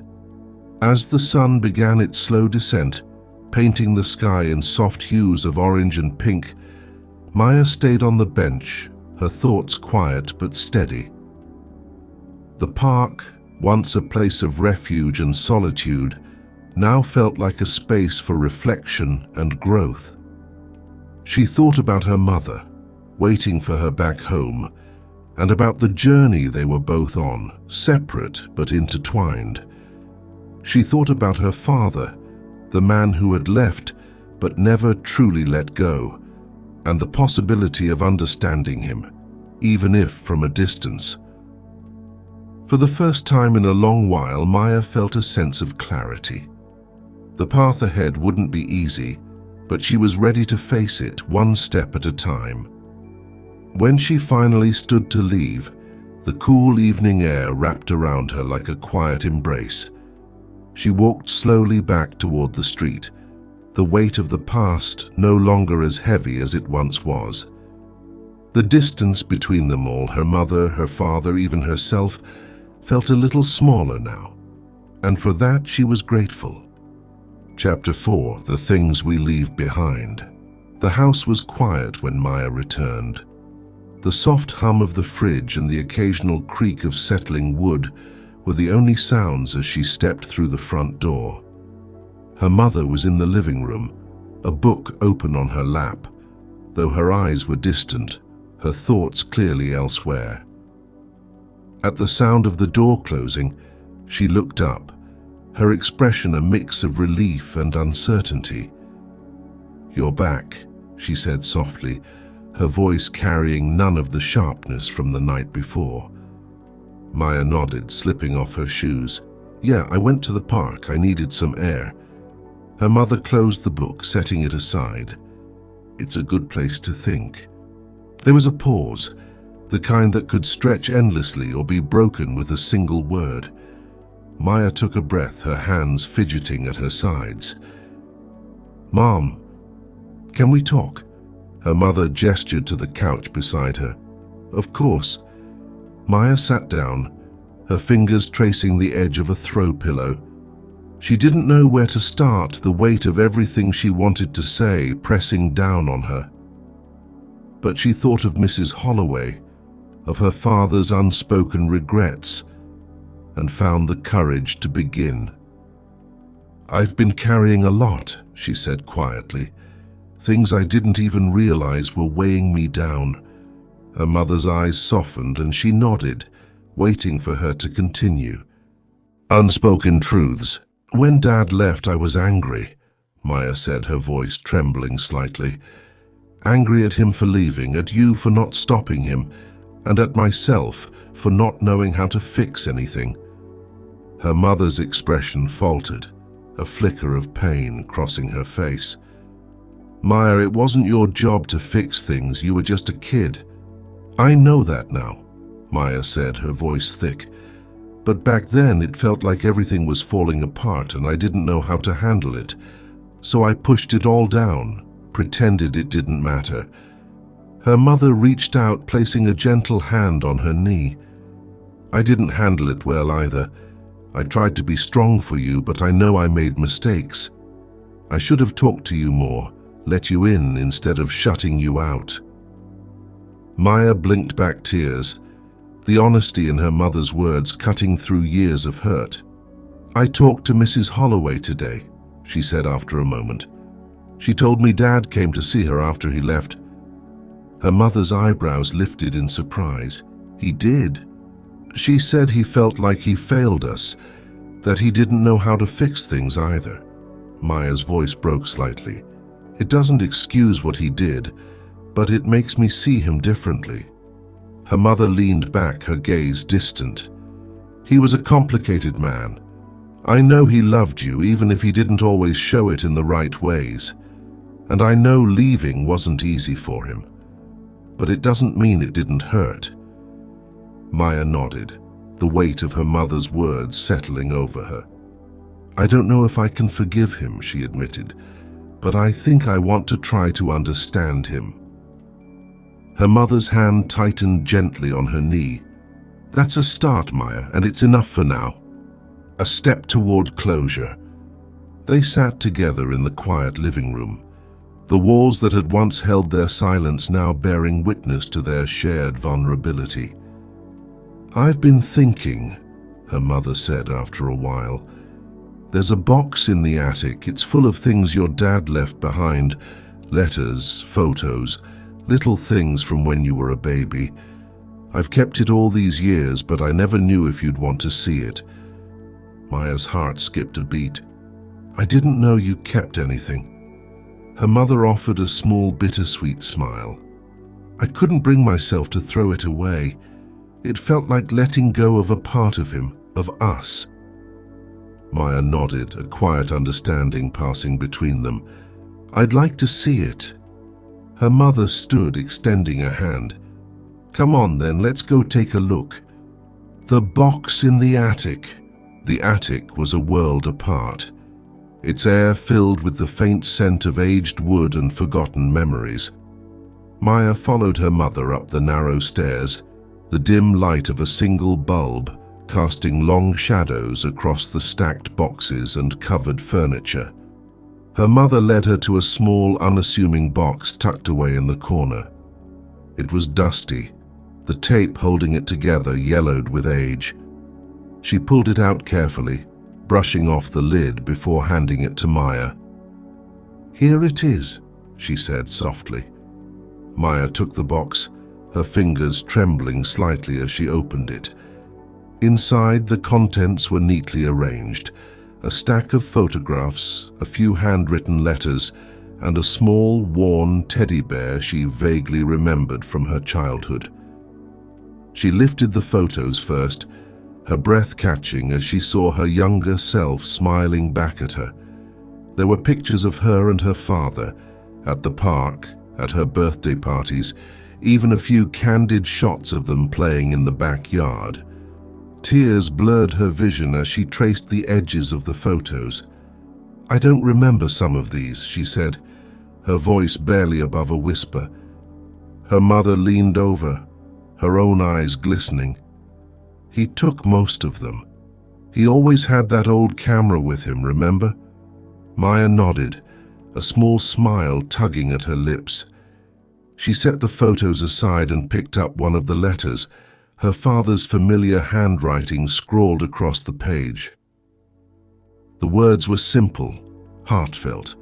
As the sun began its slow descent, painting the sky in soft hues of orange and pink, Maya stayed on the bench, her thoughts quiet but steady. The park, once a place of refuge and solitude, now felt like a space for reflection and growth. She thought about her mother, waiting for her back home, and about the journey they were both on, separate but intertwined. She thought about her father, the man who had left but never truly let go, and the possibility of understanding him, even if from a distance. For the first time in a long while, Maya felt a sense of clarity. The path ahead wouldn't be easy, but she was ready to face it one step at a time. When she finally stood to leave, the cool evening air wrapped around her like a quiet embrace. She walked slowly back toward the street, the weight of the past no longer as heavy as it once was. The distance between them all, her mother, her father, even herself, felt a little smaller now, and for that she was grateful. Chapter 4: The Things We Leave Behind. The house was quiet when Maya returned. The soft hum of the fridge and the occasional creak of settling wood were the only sounds as she stepped through the front door. Her mother was in the living room, a book open on her lap, though her eyes were distant, her thoughts clearly elsewhere. At the sound of the door closing, she looked up, her expression a mix of relief and uncertainty. "You're back," she said softly, her voice carrying none of the sharpness from the night before. Maya nodded, slipping off her shoes. "Yeah, I went to the park. I needed some air." Her mother closed the book, setting it aside. "It's a good place to think." There was a pause, the kind that could stretch endlessly or be broken with a single word. Maya took a breath, her hands fidgeting at her sides. "Mom, can we talk?" Her mother gestured to the couch beside her. "Of course." Maya sat down, her fingers tracing the edge of a throw pillow. She didn't know where to start, the weight of everything she wanted to say pressing down on her. But she thought of Mrs. Holloway, of her father's unspoken regrets, and found the courage to begin. "I've been carrying a lot," she said quietly. "Things I didn't even realize were weighing me down." Her mother's eyes softened and she nodded, waiting for her to continue. "Unspoken truths. When Dad left, I was angry," Maya said, her voice trembling slightly. "Angry at him for leaving, at you for not stopping him, and at myself for not knowing how to fix anything." Her mother's expression faltered, a flicker of pain crossing her face. "Maya, it wasn't your job to fix things. You were just a kid." "I know that now," Maya said, her voice thick. "But back then it felt like everything was falling apart and I didn't know how to handle it. So I pushed it all down, pretended it didn't matter." Her mother reached out, placing a gentle hand on her knee. "I didn't handle it well either. I tried to be strong for you, but I know I made mistakes." I should have talked to you more, let you in instead of shutting you out." Maya blinked back tears, the honesty in her mother's words cutting through years of hurt. "I talked to Mrs. Holloway today," she said after a moment. "She told me Dad came to see her after he left." Her mother's eyebrows lifted in surprise. "He did?" "She said he felt like he failed us, that he didn't know how to fix things either." Maya's voice broke slightly. "It doesn't excuse what he did, but it makes me see him differently." Her mother leaned back, her gaze distant. "He was a complicated man. I know he loved you, even if he didn't always show it in the right ways. And I know leaving wasn't easy for him. But it doesn't mean it didn't hurt." Maya nodded, the weight of her mother's words settling over her. "I don't know if I can forgive him," she admitted, "but I think I want to try to understand him." Her mother's hand tightened gently on her knee. "That's a start, Maya, and it's enough for now. A step toward closure." They sat together in the quiet living room, the walls that had once held their silence now bearing witness to their shared vulnerability. "I've been thinking," her mother said after a while. "There's a box in the attic. It's full of things your dad left behind. Letters, photos, little things from when you were a baby. I've kept it all these years, but I never knew if you'd want to see it." Maya's heart skipped a beat. "I didn't know you kept anything." Her mother offered a small bittersweet smile. "I couldn't bring myself to throw it away. It felt like letting go of a part of him, of us." Maya nodded, a quiet understanding passing between them. "I'd like to see it." Her mother stood, extending a hand. "Come on then, let's go take a look." The box in the attic. The attic was a world apart, its air filled with the faint scent of aged wood and forgotten memories. Maya followed her mother up the narrow stairs, the dim light of a single bulb casting long shadows across the stacked boxes and covered furniture. Her mother led her to a small, unassuming box tucked away in the corner. It was dusty, the tape holding it together yellowed with age. She pulled it out carefully, brushing off the lid before handing it to Maya. "Here it is," she said softly. Maya took the box, her fingers trembling slightly as she opened it. Inside, the contents were neatly arranged. A stack of photographs, a few handwritten letters, and a small, worn teddy bear she vaguely remembered from her childhood. She lifted the photos first, her breath catching as she saw her younger self smiling back at her. There were pictures of her and her father, at the park, at her birthday parties, even a few candid shots of them playing in the backyard. Tears blurred her vision as she traced the edges of the photos. "I don't remember some of these," she said, her voice barely above a whisper. Her mother leaned over, her own eyes glistening. "He took most of them. He always had that old camera with him, remember?" Maya nodded, a small smile tugging at her lips. She set the photos aside and picked up one of the letters, her father's familiar handwriting scrawled across the page. The words were simple, heartfelt.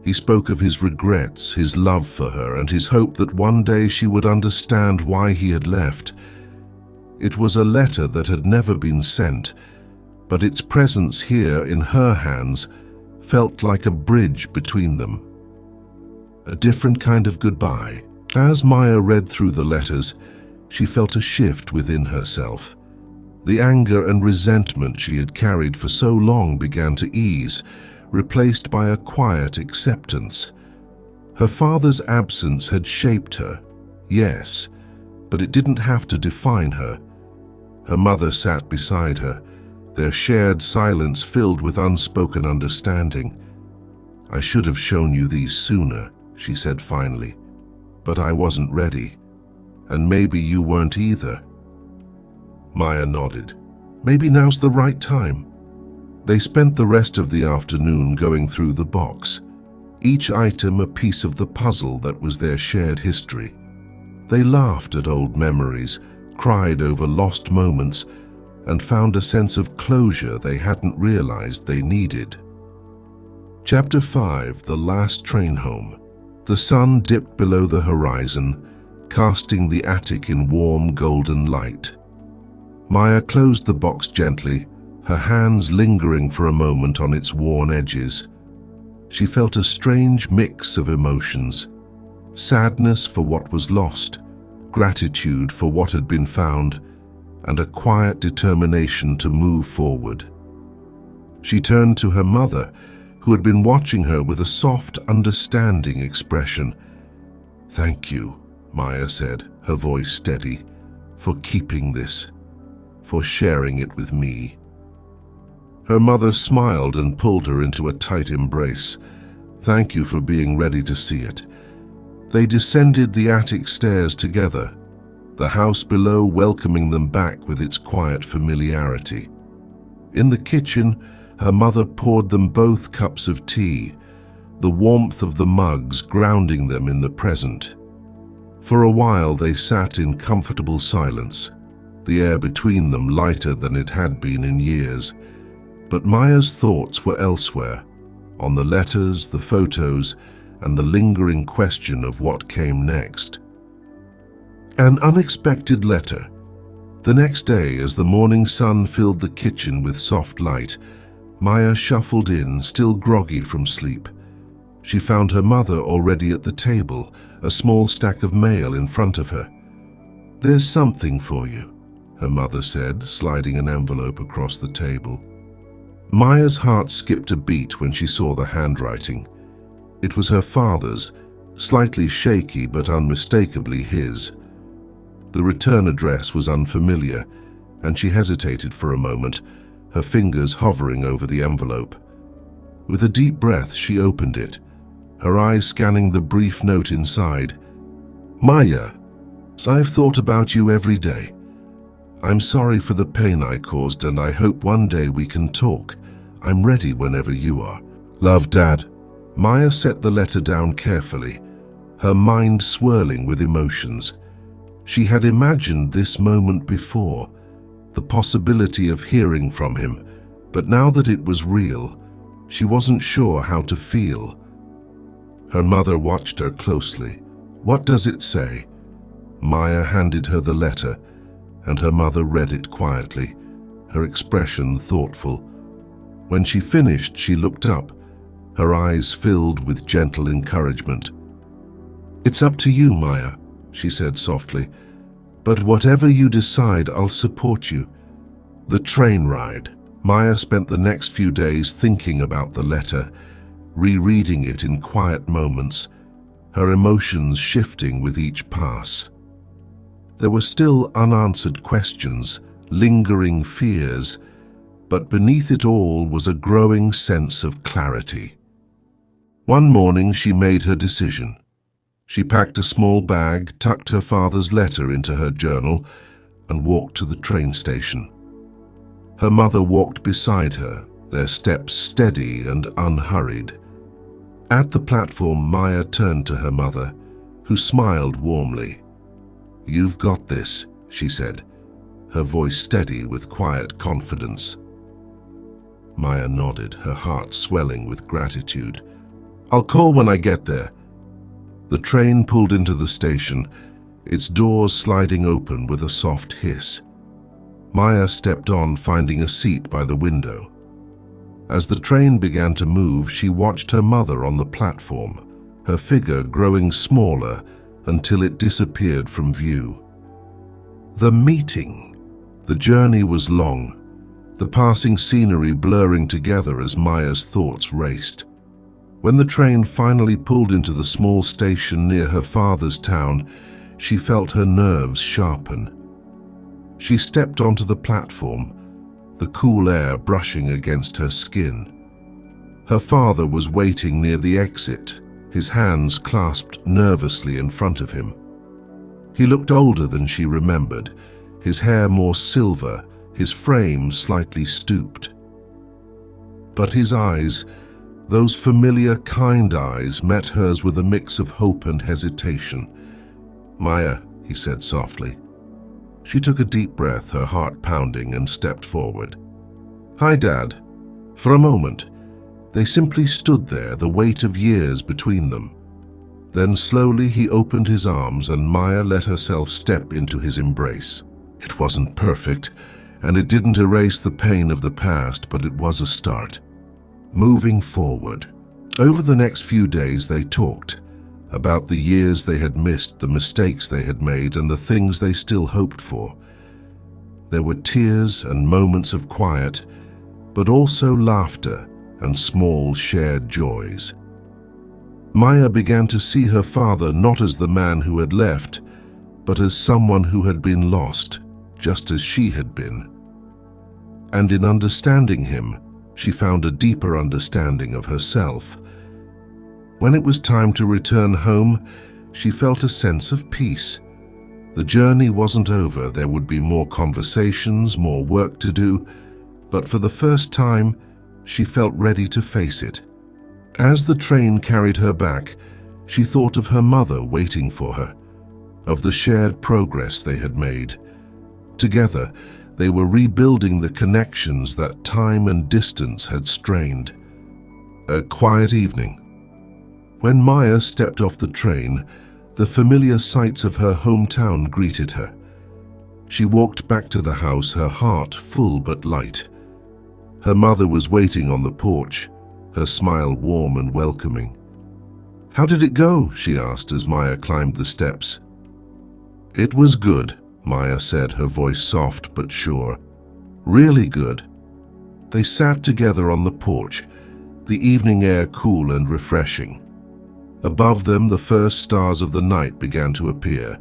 He spoke of his regrets, his love for her, and his hope that one day she would understand why he had left. It was a letter that had never been sent, but its presence here in her hands felt like a bridge between them. A different kind of goodbye. As Maya read through the letters, she felt a shift within herself. The anger and resentment she had carried for so long began to ease, replaced by a quiet acceptance. Her father's absence had shaped her, yes, but it didn't have to define her. Her mother sat beside her, their shared silence filled with unspoken understanding. "I should have shown you these sooner," she said finally, "but I wasn't ready. And maybe you weren't either." Maya nodded. "Maybe now's the right time." They spent the rest of the afternoon going through the box, each item a piece of the puzzle that was their shared history. They laughed at old memories, cried over lost moments, and found a sense of closure they hadn't realized they needed. Chapter 5: The Last Train Home. The sun dipped below the horizon, casting the attic in warm golden light. Maya closed the box gently, her hands lingering for a moment on its worn edges. She felt a strange mix of emotions: sadness for what was lost, gratitude for what had been found, and a quiet determination to move forward. She turned to her mother, who had been watching her with a soft, understanding expression. "Thank you," Maya said, her voice steady, "for keeping this, for sharing it with me." Her mother smiled and pulled her into a tight embrace. "Thank you for being ready to see it." They descended the attic stairs together, the house below welcoming them back with its quiet familiarity. In the kitchen, her mother poured them both cups of tea, the warmth of the mugs grounding them in the present. For a while they sat in comfortable silence, the air between them lighter than it had been in years. But Maya's thoughts were elsewhere, on the letters, the photos, and the lingering question of what came next. An unexpected letter. The next day, as the morning sun filled the kitchen with soft light, Maya shuffled in, still groggy from sleep. She found her mother already at the table, a small stack of mail in front of her. "There's something for you," her mother said, sliding an envelope across the table. Maya's heart skipped a beat when she saw the handwriting. It was her father's, slightly shaky but unmistakably his. The return address was unfamiliar, and she hesitated for a moment, her fingers hovering over the envelope. With a deep breath, she opened it, her eyes scanning the brief note inside. "Maya, I've thought about you every day. I'm sorry for the pain I caused, and I hope one day we can talk. I'm ready whenever you are. Love, Dad." Maya set the letter down carefully, her mind swirling with emotions. She had imagined this moment before, the possibility of hearing from him, but now that it was real, she wasn't sure how to feel. Her mother watched her closely. "What does it say?" Maya handed her the letter, and her mother read it quietly, her expression thoughtful. When she finished, she looked up, her eyes filled with gentle encouragement. "It's up to you, Maya," she said softly, "but whatever you decide, I'll support you." The train ride. Maya spent the next few days thinking about the letter, rereading it in quiet moments, her emotions shifting with each pass. There were still unanswered questions, lingering fears, but beneath it all was a growing sense of clarity. One morning she made her decision. She packed a small bag, tucked her father's letter into her journal, and walked to the train station. Her mother walked beside her, their steps steady and unhurried. At the platform, Maya turned to her mother, who smiled warmly. "You've got this," she said, her voice steady with quiet confidence. Maya nodded, her heart swelling with gratitude. "I'll call when I get there." The train pulled into the station, its doors sliding open with a soft hiss. Maya stepped on, finding a seat by the window. As the train began to move, she watched her mother on the platform, her figure growing smaller until it disappeared from view. The meeting. The journey was long, the passing scenery blurring together as Maya's thoughts raced. When the train finally pulled into the small station near her father's town, she felt her nerves sharpen. She stepped onto the platform, the cool air brushing against her skin. Her father was waiting near the exit, his hands clasped nervously in front of him. He looked older than she remembered, his hair more silver, his frame slightly stooped. But his eyes, those familiar, kind eyes, met hers with a mix of hope and hesitation. "Maya," he said softly. She took a deep breath, her heart pounding, and stepped forward. "Hi, Dad." For a moment, they simply stood there, the weight of years between them. Then slowly he opened his arms and Maya let herself step into his embrace. It wasn't perfect, and it didn't erase the pain of the past, but it was a start. Moving forward. Over the next few days they talked about the years they had missed, the mistakes they had made, and the things they still hoped for. There were tears and moments of quiet, but also laughter and small shared joys. Maya began to see her father not as the man who had left, but as someone who had been lost, just as she had been. And in understanding him, she found a deeper understanding of herself. When it was time to return home, she felt a sense of peace. The journey wasn't over. There would be more conversations, more work to do, but for the first time, she felt ready to face it. As the train carried her back, she thought of her mother waiting for her, of the shared progress they had made. Together, they were rebuilding the connections that time and distance had strained. A quiet evening. When Maya stepped off the train, the familiar sights of her hometown greeted her. She walked back to the house, her heart full but light. Her mother was waiting on the porch, her smile warm and welcoming. "How did it go?" she asked as Maya climbed the steps. "It was good," Maya said, her voice soft but sure. "Really good." They sat together on the porch, the evening air cool and refreshing. Above them, the first stars of the night began to appear,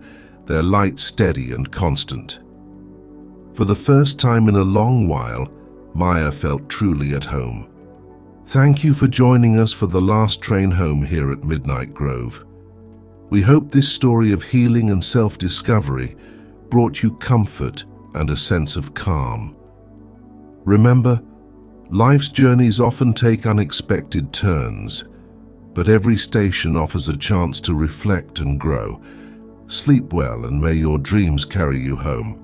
their light steady and constant. For the first time in a long while, Maya felt truly at home. Thank you for joining us for the last train home here at Midnight Grove. We hope this story of healing and self-discovery brought you comfort and a sense of calm. Remember, life's journeys often take unexpected turns, but every station offers a chance to reflect and grow. Sleep well, and may your dreams carry you home.